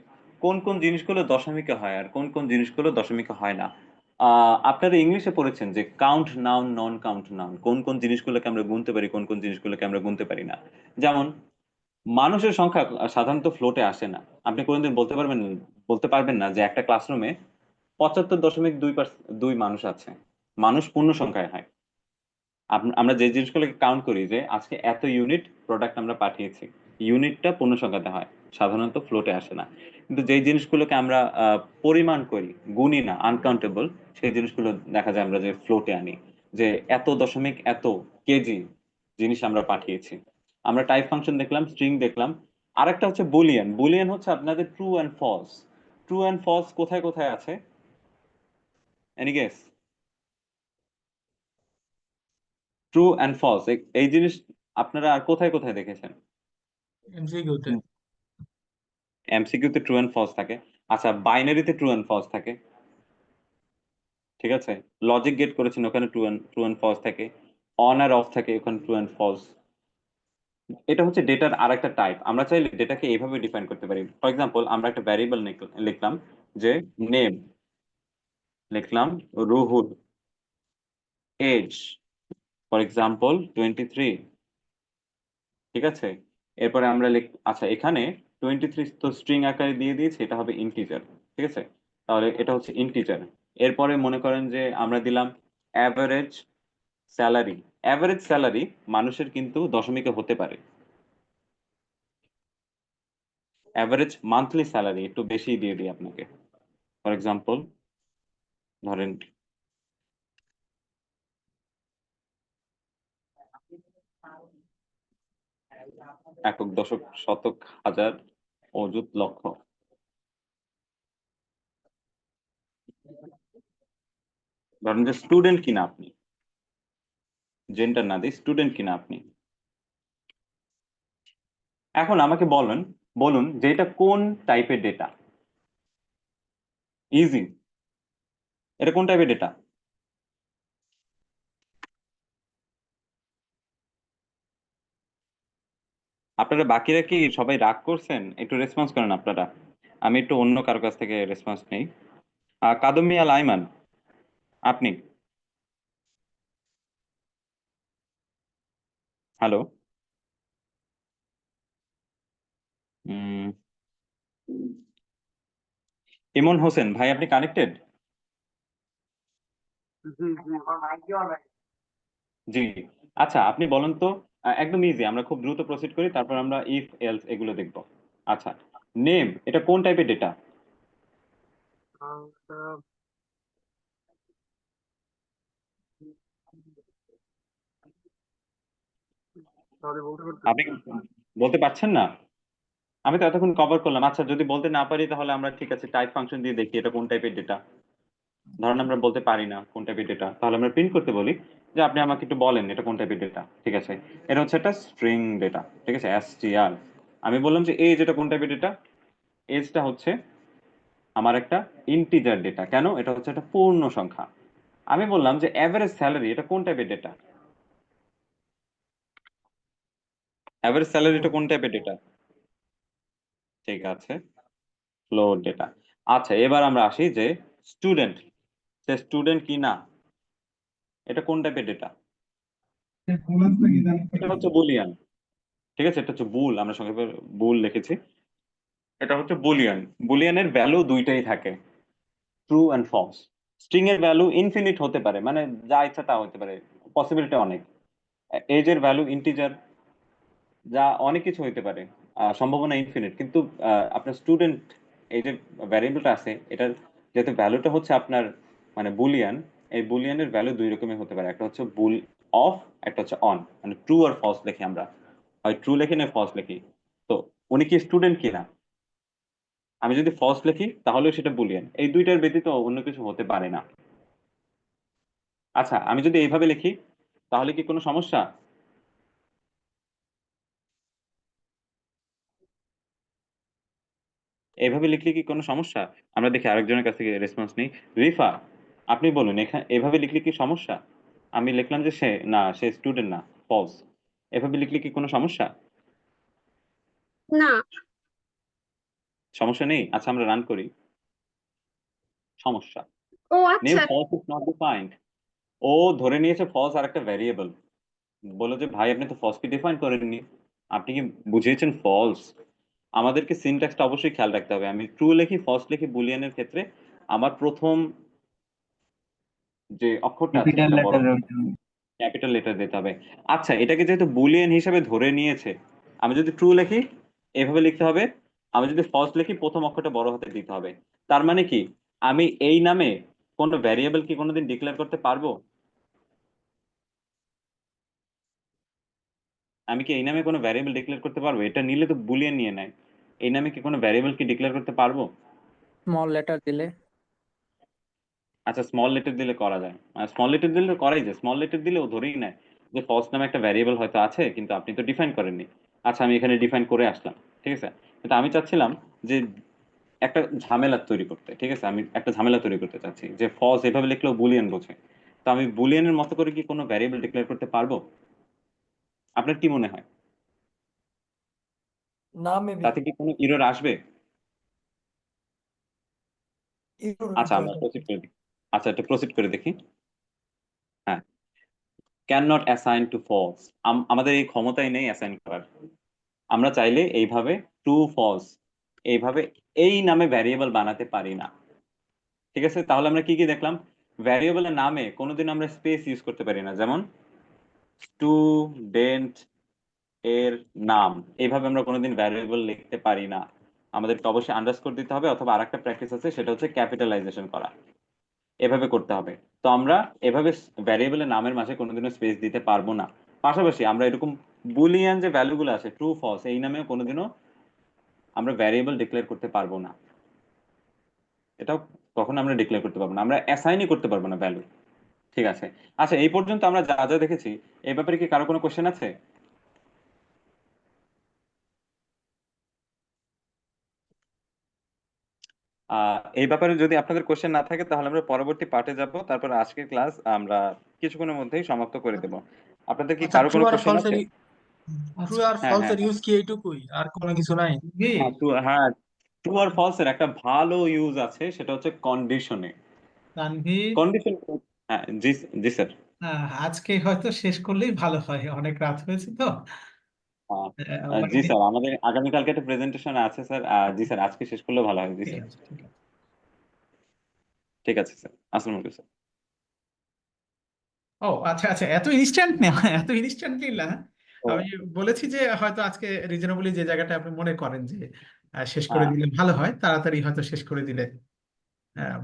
কোন কোন জিনিসগুলো দশমিকে হয় আর কোন কোন জিনিসগুলো দশমিকে হয় না। আপনারা ইংলিশে পড়েছেন যে count noun, non count noun, কোন কোন জিনিসগুলোকে আমরা গুনতে পারি, কোন কোন জিনিসগুলোকে আমরা গুনতে পারি না। যেমন মানুষের সংখ্যা সাধারণত ফ্লোটে আসে না। আপনি কোনোদিন বলতে পারবেন না যে একটা ক্লাসরুমে 75.2 মানুষ আছে। মানুষ পূর্ণ সংখ্যায় হয়। আমরা যে জিনিসগুলোকে কাউন্ট করি যে আজকে এত ইউনিট প্রোডাক্ট আমরা পাঠিয়েছি, ইউনিটটা পূর্ণ সংখ্যাতে হয়, সাধারণত ফ্লোটে আসে না। কিন্তু যেই জিনিসগুলোকে আমরা পরিমাণ করি, গুনি না, আনকাউন্টেবল, সেই জিনিসগুলো দেখা যায় আমরা যে ফ্লোটে আনি, যে এত দশমিক এত কেজি জিনিস আমরা পাঠিয়েছি। আমরা টাইপ ফাংশন দেখলাম, স্ট্রিং দেখলাম। আরেকটা হচ্ছে বুলিয়ান। বুলিয়ান হচ্ছে আপনাদের true and false. True and false কোথায় কোথায় আছে? Any guess? True and false এই জিনিস আপনারা আর কোথায় কোথায় দেখেছেন? এমসিকিউতে। এমসিকিউতে ট্রু অ্যান্ড ফলস থাকে। আচ্ছা, বাইনারিতে ট্রু অ্যান্ড ফলস থাকে, ঠিক আছে। লজিক গেট করেছেন, ওখানে ট্রু অ্যান্ড ফলস থাকে। অন আর অফ থাকে, ওখানে ট্রু অ্যান্ড ফলস। এটা হচ্ছে ডেটার আরেকটা টাইপ। আমরা চাইলে ডেটাকে এইভাবে ডিফাইন করতে পারি। ফর এক্সাম্পল, আমরা একটা ভ্যারিয়েবল লিখলাম যে নেম, লিখলাম রুহুল, এজ ফর এক্সাম্পল 23, ঠিক আছে। এরপরে আমরা আচ্ছা, এখানে 23 তো স্ট্রিং আকারে দিয়ে দিয়েছি, এটা হবে ইন্টিজার, ঠিক আছে। তাহলে এটা হচ্ছে ইন্টিজার। এরপরে মনে করেন যে আমরা দিলাম অ্যাভারেজ স্যালারি। অ্যাভারেজ স্যালারি মানুষের কিন্তু দশমিকে হতে পারে। অ্যাভারেজ মান্থলি স্যালারি একটু বেশি দিয়ে দিই আপনাকে। ফর এক্সাম্পল ধরেন একক, দশক, শতক, হাজার, অযুত, লক্ষ। ধরেন যে স্টুডেন্ট কিনা আপনি, জেন্ডার না দিই, স্টুডেন্ট কিনা আপনি। এখন আমাকে বলুন যে এটা কোন টাইপের ডেটা। ইজি, এটা কোন টাইপের ডেটা? আপনারা বাকিরা কি সবাই রাগ করছেন? একটু রেসপন্স করেন আপনারা, আমি একটু অন্য কারো কাছ থেকে রেসপন্স নেই। কাদম মিয়া লাইমান, আপনি? হ্যালো? ইমন হোসেন ভাই, আপনি কানেক্টেড? জি। আচ্ছা, আপনি বলেন তো, একদম ইজি, আমরা খুব দ্রুত প্রসিড করি, তারপর আমরা ইফ এলস এগুলো দেখবো। আচ্ছা, নেম এটা কোন টাইপের ডেটা? আপনি বলতে পারছেন না? আমি তো এতক্ষণ কভার করলাম। আচ্ছা, যদি বলতে না পারি তাহলে আমরা ঠিক আছে টাইপ ফাংশন দিয়ে দেখি এটা কোন টাইপের ডেটা। ধরেন আমরা বলতে পারি না কোন টাইপের ডেটা, তাহলে আমরা প্রিন্ট করতে বলি যে আপনি আমাকে একটু বলেন এটা কোন টাইপের ডেটা, ঠিক আছে। এটা হচ্ছে একটা স্ট্রিং ডেটা, ঠিক আছে, str। আমি বললাম যে এই যেটা কোন টাইপের ডেটা, এজটা হচ্ছে আমার একটা ইন্টিজার ডেটা। কেন? এটা হচ্ছে একটা পূর্ণ সংখ্যা। আমি বললাম যে এভারেজ স্যালারি এটা কোন টাইপের ডেটা? এভারেজ স্যালারি এটা কোন টাইপের ডেটা? ঠিক আছে, ফ্লোট ডেটা। আচ্ছা, এবার আমরা আসি যে স্টুডেন্ট, সে স্টুডেন্ট কি না, এটা কোন টাইপের ডেটা? এটা হচ্ছে বুলিয়ান, ঠিক আছে। এটা হচ্ছে বুল, আমরা সংক্ষেপে বুল লিখেছি। এটা হচ্ছে বুলিয়ান। বুলিয়ানের ভ্যালু দুইটাই থাকে, ট্রু অ্যান্ড ফলস। স্ট্রিং এর ভ্যালু ইনফিনিট হতে পারে, মানে যা ইচ্ছা তা হতে পারে, পসিবিলিটি অনেক। এজ এর ভ্যালু ইন্টিজার, যা অনেক কিছু হইতে পারে, সম্ভাবনা ইনফিনিট। কিন্তু আপনার স্টুডেন্ট এই যে ভ্যারিয়েবলটা আছে, এটার যেহেতু ভ্যালুটা হচ্ছে আপনার মানে বুলিয়ান, এই বুলিয়ানের ভ্যালু দুই রকমের হতে পারে। একটা হচ্ছে বুল অফ, একটা হচ্ছে অন, মানে ট্রু আর ফলস লিখি আমরা, হয় ট্রু লিখি না ফলস লিখি। তো উনি কি স্টুডেন্ট কিনা, আমি যদি ফলস লিখি তাহলে সেটা বুলিয়ান। এই দুইটার ব্যতীত অন্য কিছু হতে পারে না। আচ্ছা, আমি যদি এইভাবে লিখি তাহলে কি কোনো সমস্যা? এইভাবে লিখলে কি কোনো সমস্যা? আমরা দেখি আরেকজনের কাছ থেকে রেসপন্স নেই। রিফা, আপনি বলুন, এখানে এভাবে লিখলে কি সমস্যা? আমি লিখলাম যে সে স্টুডেন্ট না, ফলস। এভাবে লিখলে কি কোনো সমস্যা? না। সমস্যা নেই? আচ্ছা আমরা রান করি। সমস্যা, ও নেম আচ্ছা, ফলস ইজ নট ডিফাইন্ড। ও ধরে নিয়েছে ফলস আর একটা ভ্যারিয়েবল, বললো যে ভাই আপনি তো ফলস কে ডিফাইন করেননি, আপনি কি বুঝিয়েছেন ফলস? আমাদেরকে সিনট্যাক্সটা অবশ্যই খেয়াল রাখতে হবে। আমি ট্রু লিখি, ফলস লিখি বুলিয়ানের ক্ষেত্রে, আমার প্রথম যে অক্ষরটা আছে ক্যাপিটাল সেটা বড় লেটার ক্যাপিটাল লেটার দিতে হবে। আচ্ছা এটাকে যেহেতু বুলিয়ান হিসেবে ধরে নিয়েছে, আমি যদি ট্রু লিখি এভাবে লিখতে হবে, আমি যদি ফলস লিখি প্রথম অক্ষরটা বড় হাতে দিতে হবে। তার মানে কি আমি এই নামে কোনো ভ্যারিয়েবল কি কোনোদিন ডিক্লেয়ার করতে পারবো? আমি কি এই নামে কোনো ভ্যারিয়েবল ডিক্লেয়ার করতে পারবো? এটা নিলে তো বুলিয়ান নিয়ে নেয়, এই নামে কি কোনো ভ্যারিয়েবল কি ডিক্লেয়ার করতে পারবো? স্মল লেটার দিলে আচ্ছা স্মল লেটার দিলে করা যায়, স্মল লেটার দিলে তো করাই যায়। স্মল লেটার দিলে ও ধরেই নেয় যে ফলস নামে একটা ভ্যারিয়েবল হয়তো আছে কিন্তু আপনি তো ডিফাইন করেননি। আচ্ছা আমি এখানে ডিফাইন করে আসলাম, ঠিক আছে। কিন্তু আমি চাচ্ছিলাম যে একটা ঝামেলা তৈরি করতে, ঠিক আছে, আমি একটা ঝামেলা তৈরি করতে চাচ্ছি যে ফলস এভাবে লিখলেও বুলিয়ান বোঝে। তো আমি বুলিয়ানের মতো করে কি কোনো ভ্যারিয়েবল ডিক্লেয়ার করতে পারবো? আপনার কি মনে হয় না মেবি তাতে কি কোনো ইরর আসবে? এরর আচ্ছা আমরা প্রসিড করে দেখি। আচ্ছা এটা প্রসিড করে দেখি। হ্যাঁ, can not assign to false, আমাদের এই ক্ষমতাই নেই অ্যাসাইন করার। আমরা চাইলে এইভাবে ট্রু ফলস এইভাবে এই নামে ভ্যারিয়েবল বানাতে পারি না, ঠিক আছে। তাহলে আমরা কি কি দেখলাম? ভ্যারিয়েবলের নামে কোনোদিন আমরা স্পেস ইউজ করতে পারি না, যেমন স্টুডেন্ট এর নাম এইভাবে আমরা কোনোদিন ভ্যারিয়েবল লিখতে পারি না। আমাদেরকে অবশ্যই আন্ডারস্কোর দিতে হবে, অথবা আরেকটা প্র্যাকটিস আছে সেটা হচ্ছে ক্যাপিটালাইজেশন করা, এভাবে করতে হবে। তো আমরা এভাবে ভ্যারিয়েবলের নামের মাঝে কোনোদিনও স্পেস দিতে পারবো না। পাশাপাশি আমরা এরকম বুলিয়ান যে ভ্যালুগুলো আছে ট্রু ফলস এই নামেও কোনোদিনও আমরা ভ্যারিয়েবল ডিক্লেয়ার করতে পারবো না। এটাও কখনো আমরা ডিক্লেয়ার করতে পারবো না, আমরা অ্যাসাইনই করতে পারবো না ভ্যালু, ঠিক আছে। আচ্ছা এই পর্যন্ত আমরা যা যা দেখেছি এই ব্যাপারে কি কারো কোনো কোশ্চেন আছে? এই ব্যাপারে যদি আপনাদের কোশ্চেন না থাকে তাহলে আমরা পরবর্তী পার্টে যাব, তারপর আজকের ক্লাস আমরা কিছুক্ষণের মধ্যেই সমাপ্ত করে দেব। আপনাদের কি আচ্ছা কারো ট্রু কোনো আর কোশ্চেন ফলস এর আছে? ট্রু আর হ্যাঁ ফলস হ্যাঁ এর হ্যাঁ ইউজ কি এইটুকুই, আর কোনো কিছু নাই? হ্যাঁ ট্রু আর ফলস এর একটা ভালো ইউজ আছে, সেটা হচ্ছে কন্ডিশনে। তানভীর, কন্ডিশন, হ্যাঁ জি, জি স্যার। আজকে হয়তো শেষ করলেই ভালো হয়, অনেক রাত হয়েছে তো। জি অনেকদিন। স্যার আমাদের আগামীকালকে একটা প্রেজেন্টেশন আছে স্যার। জি স্যার আজকে শেষ করলে ভালো হয়। জি ঠিক স্যার, আছে, ঠিক আছে। ঠিক আছে স্যার, আসসালামু আলাইকুম স্যার। ও আচ্ছা আচ্ছা, এত ইনস্ট্যান্ট না, এত ইনস্ট্যান্টলি না। ও আমি বলেছি যে হয়তো আজকে রিজনেবলি যে জায়গাটা আপনি মনে করেন যে শেষ করে হ্যাঁ, দিলে ভালো হয়, তাড়াতাড়ি হয়তো শেষ করে দিলে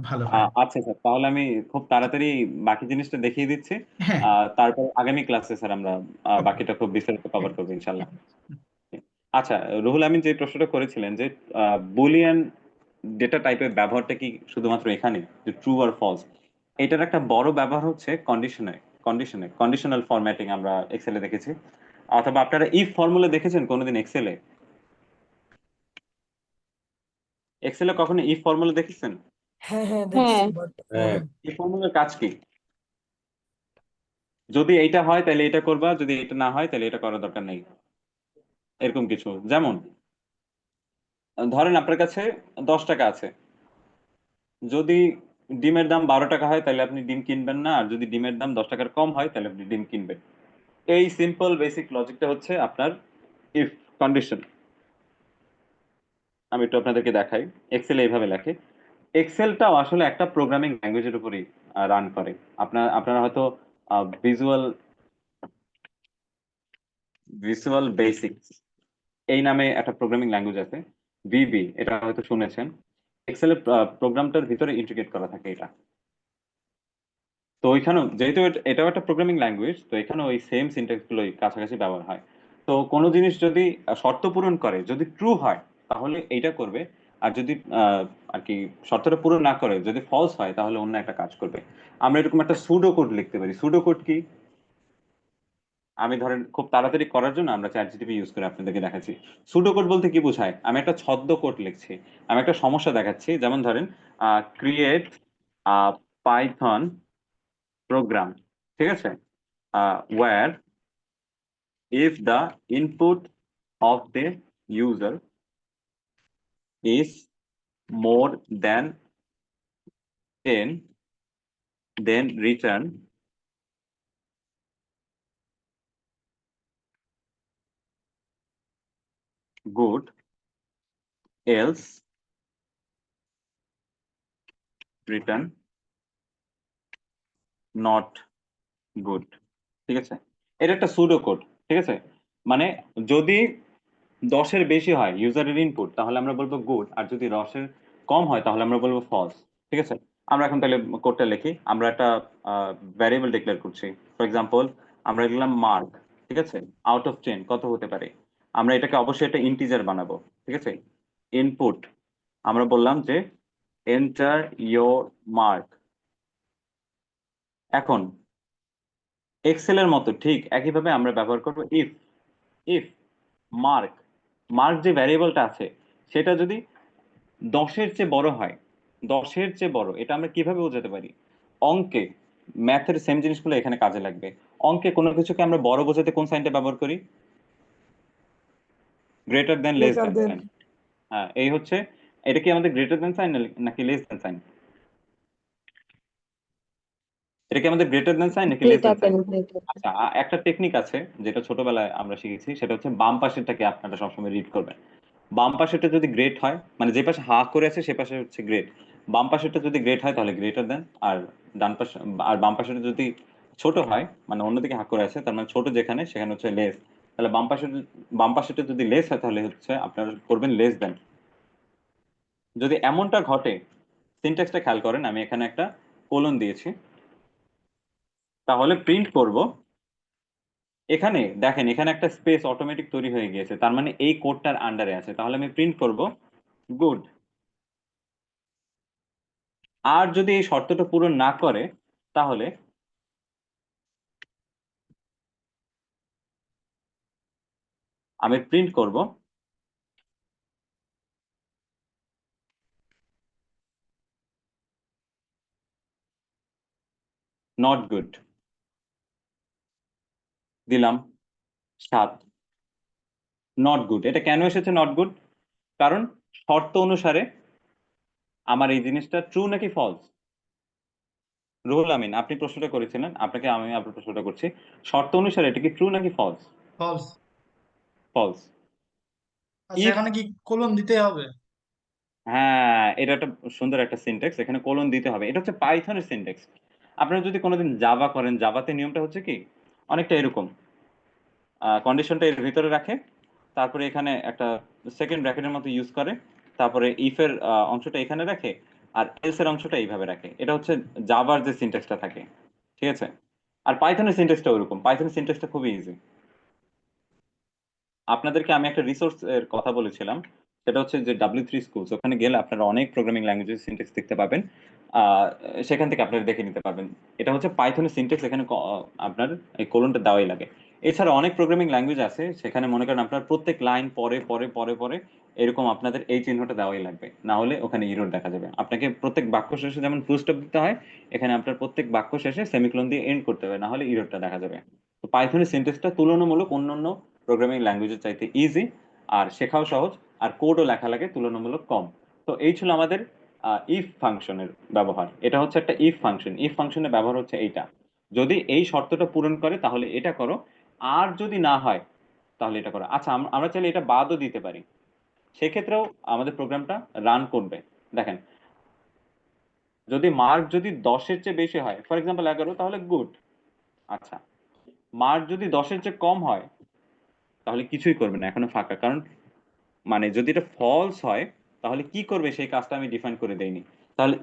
ভালো হয়। আচ্ছা স্যার তাহলে আমি খুব তাড়াতাড়ি বাকি জিনিসটা দেখিয়ে দিচ্ছি। হ্যাঁ, তারপর আগামী ক্লাসে স্যার আমরা ওকে, বাকিটা খুব বিস্তারিত ঠিক কভার আছে, করবো ঠিক ইনশাল্লাহ। আছে। আচ্ছা রুহুল আমিন যে প্রশ্নটা করেছিলেন যে বুলিয়ান ডেটা টাইপের ব্যবহারটা কি শুধুমাত্র এখানে যে ট্রু আর ফলস, এটার একটা বড় ব্যবহার হচ্ছে কন্ডিশনাল ফরম্যাটিং আমরা এক্সেলে দেখেছি। অথবা আপনারা ইফ ফর্মুলা দেখেছেন কোনোদিন এক্সেলে? এক্সেলে কখনো ইফ ফর্মুলা দেখেছেন? হ্যাঁ হ্যাঁ দেখছি বাট হ্যাঁ ইফ ফর্মুলার কাজ কি? যদি এইটা হয় তাহলে এটা করবা, যদি এটা না হয় তাহলে এটা করার দরকার নেই, এরকম কিছু। যেমন ধরেন আপনার কাছে 10 টাকা আছে, যদি ডিমের দাম 12 টাকা হয় তাহলে আপনি ডিম কিনবেন না, আর যদি ডিমের দাম 10 টাকার কম হয় তাহলে আপনি ডিম কিনবেন। এই সিম্পল বেসিক লজিকটা হচ্ছে আপনার ইফ কন্ডিশন। আমি একটু আপনাদেরকে দেখাই, এক্সেল এইভাবে লেখে। এক্সেলটাও আসলে একটা প্রোগ্রামিং ল্যাঙ্গুয়েজের উপরই রান করে। আপনারা হয়তো ভিজুয়াল ভিজুয়াল বেসিক্স এই নামে একটা প্রোগ্রামিং ল্যাঙ্গুয়েজ আছে, ভিবি, এটা হয়তো শুনেছেন। এক্সেলের প্রোগ্রামটার ভিতরে ইন্টিগ্রেট করা থাকে এটা। তো ওইখানেও যেহেতু এটাও একটা প্রোগ্রামিং ল্যাঙ্গুয়েজ, তো এখানে ওই সেম সিনট্যাক্স গুলোই কাছাকাছি ব্যবহার হয়। তো কোনো জিনিস যদি শর্ত পূরণ করে, যদি ট্রু হয় তাহলে এইটা করবে, আর যদি আর কি শর্তটা পূরণ না করে যদি ফলস হয় তাহলে অন্য একটা কাজ করবে। আমরা এরকম একটা সুডো কোড লিখতে পারি। সুডো কোড কি? আমি ধরেন খুব তাড়াতাড়ি করার জন্য আমরা চ্যাট জিটিপি ইউজ করে আপনাদেরকে দেখাচ্ছি। সুডো কোড বলতে কি বোঝায়? আমি একটা ছদ্ম কোড লিখছি, আমি একটা সমস্যা দেখাচ্ছি। যেমন ধরেন ক্রিয়েট পাইথন প্রোগ্রাম, ঠিক আছে, wire if the input of the user is more than 10, then return good, else return not good। ঠিক আছে, এটা একটা সুডো কোড। ঠিক আছে, মানে যদি 10-এর বেশি হয় ইউজারের ইনপুট তাহলে আমরা বলবো গুড, আর যদি 10-এর কম হয় তাহলে আমরা বলবো ফলস। ঠিক আছে, আমরা এখন তাহলে কোডটা লিখি। আমরা একটা ভ্যারিয়েবল ডিক্লেয়ার করছি। ফর এক্সাম্পল আমরা লিখলাম মার্ক। ঠিক আছে, আউট অফ 10 কত হতে পারে? আমরা এটাকে অবশ্যই একটা ইন্টিজার বানাবো। ঠিক আছে, ইনপুট আমরা বললাম যে এন্টার ইয়োর মার্ক। এখন এক্সেল এর মতো ঠিক একইভাবে আমরা ব্যবহার করব ইফ। ইফ মার্ক, মার্ক যে ভ্যারিয়েবলটা আছে সেটা যদি 10-এর চেয়ে বড় হয়, 10-এর চেয়ে বড়, এটা আমরা কিভাবে বোঝাতে পারি? অঙ্কে, ম্যাথের সেম জিনিসগুলো এখানে কাজে লাগবে। অঙ্কে কোনো কিছুকে আমরা বড় বোঝাতে কোন সাইনটা ব্যবহার করি? গ্রেটার দেন, লেস Greater দেন than। সাইন। হ্যাঁ, এই হচ্ছে। এটা কি আমাদের গ্রেটার দেন সাইন নাকি লেস দেন সাইন? এটা কি আমাদের গ্রেটার দেন সাইন নাকি লেস দেন সাইন? আচ্ছা, একটা টেকনিক আছে যেটা ছোটবেলায় আমরা শিখেছি, সেটা হচ্ছে বাম পাশেরটাকে আপনারা সবসময় রিড করবেন। বাম পাশেরটা যদি গ্রেট হয়, মানে যে পাশে হা করে আছে সে পাশে হচ্ছে গ্রেট, বাম পাশেরটা যদি গ্রেট হয় তাহলে গ্রেটার দেন, আর ডান পাশে আর বাম পাশেরটা যদি ছোট হয়, মানে অন্যদিকে হা করে আছে তার মানে ছোট যেখানে সেখানে হচ্ছে লেস। তাহলে বাম পাশেরটা যদি লেস হয় তাহলে হচ্ছে আপনারা করবেন লেস দেন। যদি এমনটা ঘটে, সিনট্যাক্সটা খেয়াল করেন, আমি এখানে একটা কোলন দিয়েছি, তাহলে প্রিন্ট করব। এখানে দেখেন এখানে একটা স্পেস অটোমেটিক তৈরি হয়ে গিয়েছে, তার মানে এই কোডটার আন্ডারে আছে। তাহলে আমি প্রিন্ট করব গুড। আর যদি এই শর্তটা পূরণ না করে তাহলে আমি প্রিন্ট করব নট গুড। দিলাম 7, নট গুড। এটা কেন এসেছে নট গুড? কারণ শর্ত অনুসারে আমার এই জিনিসটা ট্রু নাকি ফলস? রুহুল আমিন, আপনি প্রশ্নটা করেছিলেন, আপনাকে আমি আপনার প্রশ্নটা করছি। শর্ত অনুসারে এটা কি ট্রু নাকি ফলস? ফলস। ফলস। আচ্ছা, ইফ, এখানে কি কোলন দিতে হবে? হ্যাঁ, এটা একটা সুন্দর একটা সিনট্যাক্স, এখানে কোলন দিতে হবে। এটা হচ্ছে পাইথনের সিনট্যাক্স। আপনারা যদি কোনোদিন জাভা করেন, জাভাতে নিয়মটা হচ্ছে কি অনেকটা এরকম, কন্ডিশনটা এর ভিতরে রাখে, তারপরে এখানে একটা সেকেন্ড ব্র্যাকেটের মতো ইউজ করে, তারপরে ইফের অংশটা এখানে রাখে, আর এলস এর অংশটা এইভাবে রাখে। এটা হচ্ছে জাভার যে সিনট্যাক্সটা থাকে। ঠিক আছে, আর পাইথনের সিনট্যাক্সটা ওরকম। পাইথনের সিনট্যাক্সটা খুবই ইজি। আপনাদেরকে আমি একটা রিসোর্স এর কথা বলেছিলাম, সেটা হচ্ছে যে W3 স্কুলস। ওখানে গেলে আপনারা অনেক প্রোগ্রামিং ল্যাঙ্গুয়েজের সিনট্যাক্স দেখতে পাবেন। আহ, সেখান থেকে আপনারা দেখে নিতে পারবেন। এটা হচ্ছে পাইথনের সিনট্যাক্স, এখানে আপনার এই কোলনটা দেওয়াই লাগে। এছাড়া অনেক প্রোগ্রামিং ল্যাঙ্গুয়েজ আছে, সেখানে মনে করেন আপনার প্রত্যেক লাইন পরে পরে পরে পরে এরকম আপনাদের এই চিহ্নটা দেওয়াই লাগবে, না হলে ওখানে ইরর দেখা যাবে। আপনাকে প্রত্যেক বাক্য শেষে যেমন ফুল স্টপ দিতে হয়, এখানে আপনার প্রত্যেক বাক্য শেষে সেমিকোলন দিয়ে এন্ড করতে হবে, না হলে ইররটা দেখা যাবে। তো পাইথনের সিনট্যাক্সটা তুলনামূলক অন্যান্য প্রোগ্রামিং ল্যাঙ্গুয়েজের চাইতে ইজি, আর শেখাও সহজ, আর কোডও লেখা লাগে তুলনামূলক কম। তো এই ছিল আমাদের ইফ ফাংশনের ব্যবহার। এটা হচ্ছে একটা ইফ ফাংশন। ইফ ফাংশনের ব্যবহার হচ্ছে এইটা, যদি এই শর্তটা পূরণ করে তাহলে এটা করো, আর যদি না হয় তাহলে এটা করো। আচ্ছা, আমরা চাইলে এটা বাদও দিতে পারি, সেক্ষেত্রেও আমাদের প্রোগ্রামটা রান করবে। দেখেন, যদি মার্ক যদি 10-এর চেয়ে বেশি হয়, ফর এক্সাম্পল 11, তাহলে গুড। আচ্ছা, মার্ক যদি 10-এর চেয়ে কম হয় তাহলে কিছুই করবে না, এখনো ফাঁকা। কারণ মানে যদি এটা ফলস হয় তাহলে কি করবে সেই কাজটা আমি ডিফাইন করে দেইনি। তাহলে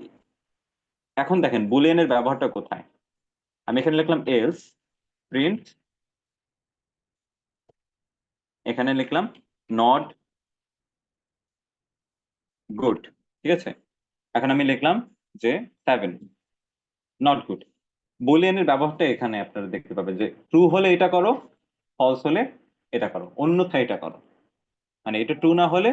এখন দেখেন বুলিয়ানের ব্যবহারটা কোথায়। আমি এখানে লিখলাম এলস প্রিন্ট, এখানে লিখলাম নট গুড। ঠিক আছে, এখন আমি লিখলাম যে 7, নট গুড। বুলিয়ানের ব্যবহারটা এখানে আপনারা দেখতে পাবেন যে ট্রু হলে এটা করো, ফলস হলে এটা করো, অন্যথা এটা করো। মানে এটা ট্রু না হলে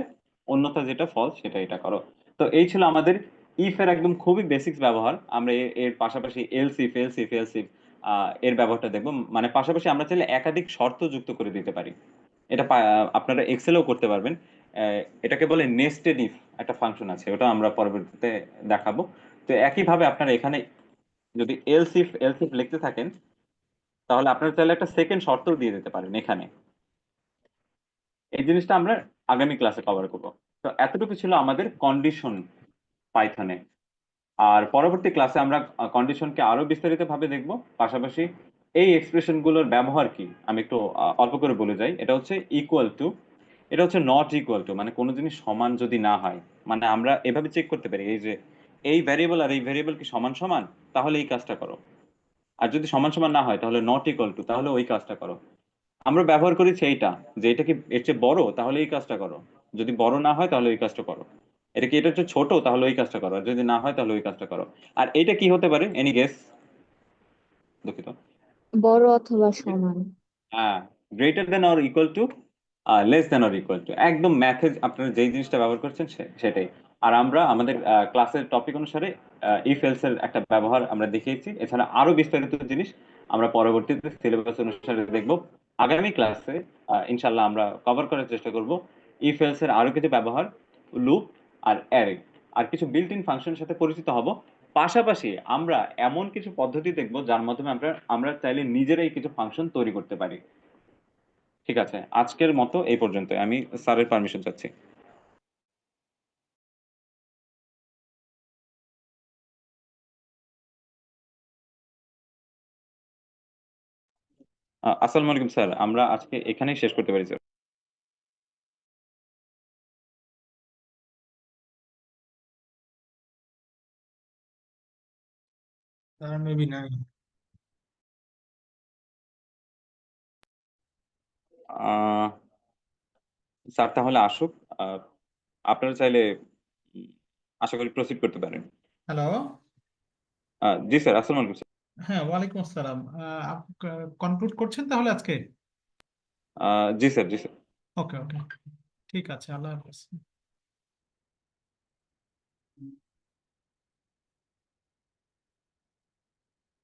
অন্যথা যেটা ফলস সেটা এটা করো। তো এই ছিল আমাদের ইফ এর একদম খুবই বেসিক্স ব্যবহার। আমরা এর পাশাপাশি else if, else if, else if এর ব্যবহারটা দেখবো। মানে পাশাপাশি আমরা চাইলে একাধিক শর্ত যুক্ত করে দিতে পারি। এটা আপনারা এক্সেলেও করতে পারবেন। এটাকে বলে নেস্টেড ইফ একটা ফাংশন আছে, ওটা আমরা পরবর্তীতে দেখাবো। তো একইভাবে আপনারা এখানে যদি এলস ইফ লিখতে থাকেন, তাহলে আপনারা চাইলে একটা সেকেন্ড শর্ত দিয়ে দিতে পারেন এখানে। এই জিনিসটা আমরা আগামী ক্লাসে কভার করব। তো এতটুকু ছিল আমাদের কন্ডিশন পাইথনে। আর পরবর্তী ক্লাসে আমরা কন্ডিশনকে আরো বিস্তারিত ভাবে দেখব, পাশাপাশি এই এক্সপ্রেশন গুলোর ব্যবহার কি আমি একটু অল্প করে বলে যাই। এটা হচ্ছে ইকুয়াল টু, এটা হচ্ছে নট ইকুয়াল টু, মানে কোনো জিনিস সমান যদি না হয়, মানে আমরা এভাবে চেক করতে পারি এই যে এই ভ্যারিয়েবল আর এই ভ্যারিয়েবল কি সমান সমান, তাহলে এই কাজটা করো। আর যদি সমান সমান না হয় তাহলে নট ইকুয়াল টু, তাহলে ওই কাজটা করো। আমরা ব্যবহার করেছি এইটা, যে এটা কি এর চেয়ে বড়, তাহলে এই কাজটা করো। যদি বড় না হয় তাহলে ওই কাজটা করো। এটা কি এটা হচ্ছে ছোট, তাহলে ওই কাজটা করো। আর যদি না হয় তাহলে ওই কাজটা করো। আর এইটা কি হতে পারে, এনি গেস? দুঃখিত। বড় অথবা সমান। হ্যাঁ, greater than or equal to, less than or equal to, একদম ম্যাথে আপনারা যেই জিনিসটা ব্যবহার করছেন সেটাই। আর আমরা আমাদের ক্লাসের টপিক অনুসারে ইফ এলস এর একটা ব্যবহার আমরা দেখিয়েছি। এছাড়া আরো বিস্তারিত জিনিস আমরা পরবর্তীতে সিলেবাস অনুসারে দেখব। আগামী ক্লাসে ইনশাল্লাহ আমরা কভার করার চেষ্টা করব ইফ এলস এর আরো কিছু ব্যবহার, লুপ আর অ্যারে, আর কিছু বিল্ট ইন ফাংশনের সাথে পরিচিত হব। পাশাপাশি আমরা এমন কিছু পদ্ধতি দেখব যার মাধ্যমে আমরা চাইলে নিজেরাই কিছু ফাংশন তৈরি করতে পারি। ঠিক আছে, আজকের মতো এই পর্যন্ত। আমি স্যারের পারমিশন চাচ্ছি। আসসালামু আলাইকুম স্যার, আমরা আজকে এখানেই শেষ করতে পারি স্যার। তারা মেবি নাই। স্যার তাহলে আসুক, আপনারা চাইলে আশা করি প্রসিড করতে পারেন। হ্যালো। জি স্যার, আসসালামু আলাইকুম স্যার। হ্যাঁ, ওয়ালাইকুম আসসালাম। কনক্লুড করছেন তাহলে আজকে? জি স্যার, জি স্যার। ওকে ওকে, ঠিক আছে, আল্লাহ হাফেজ।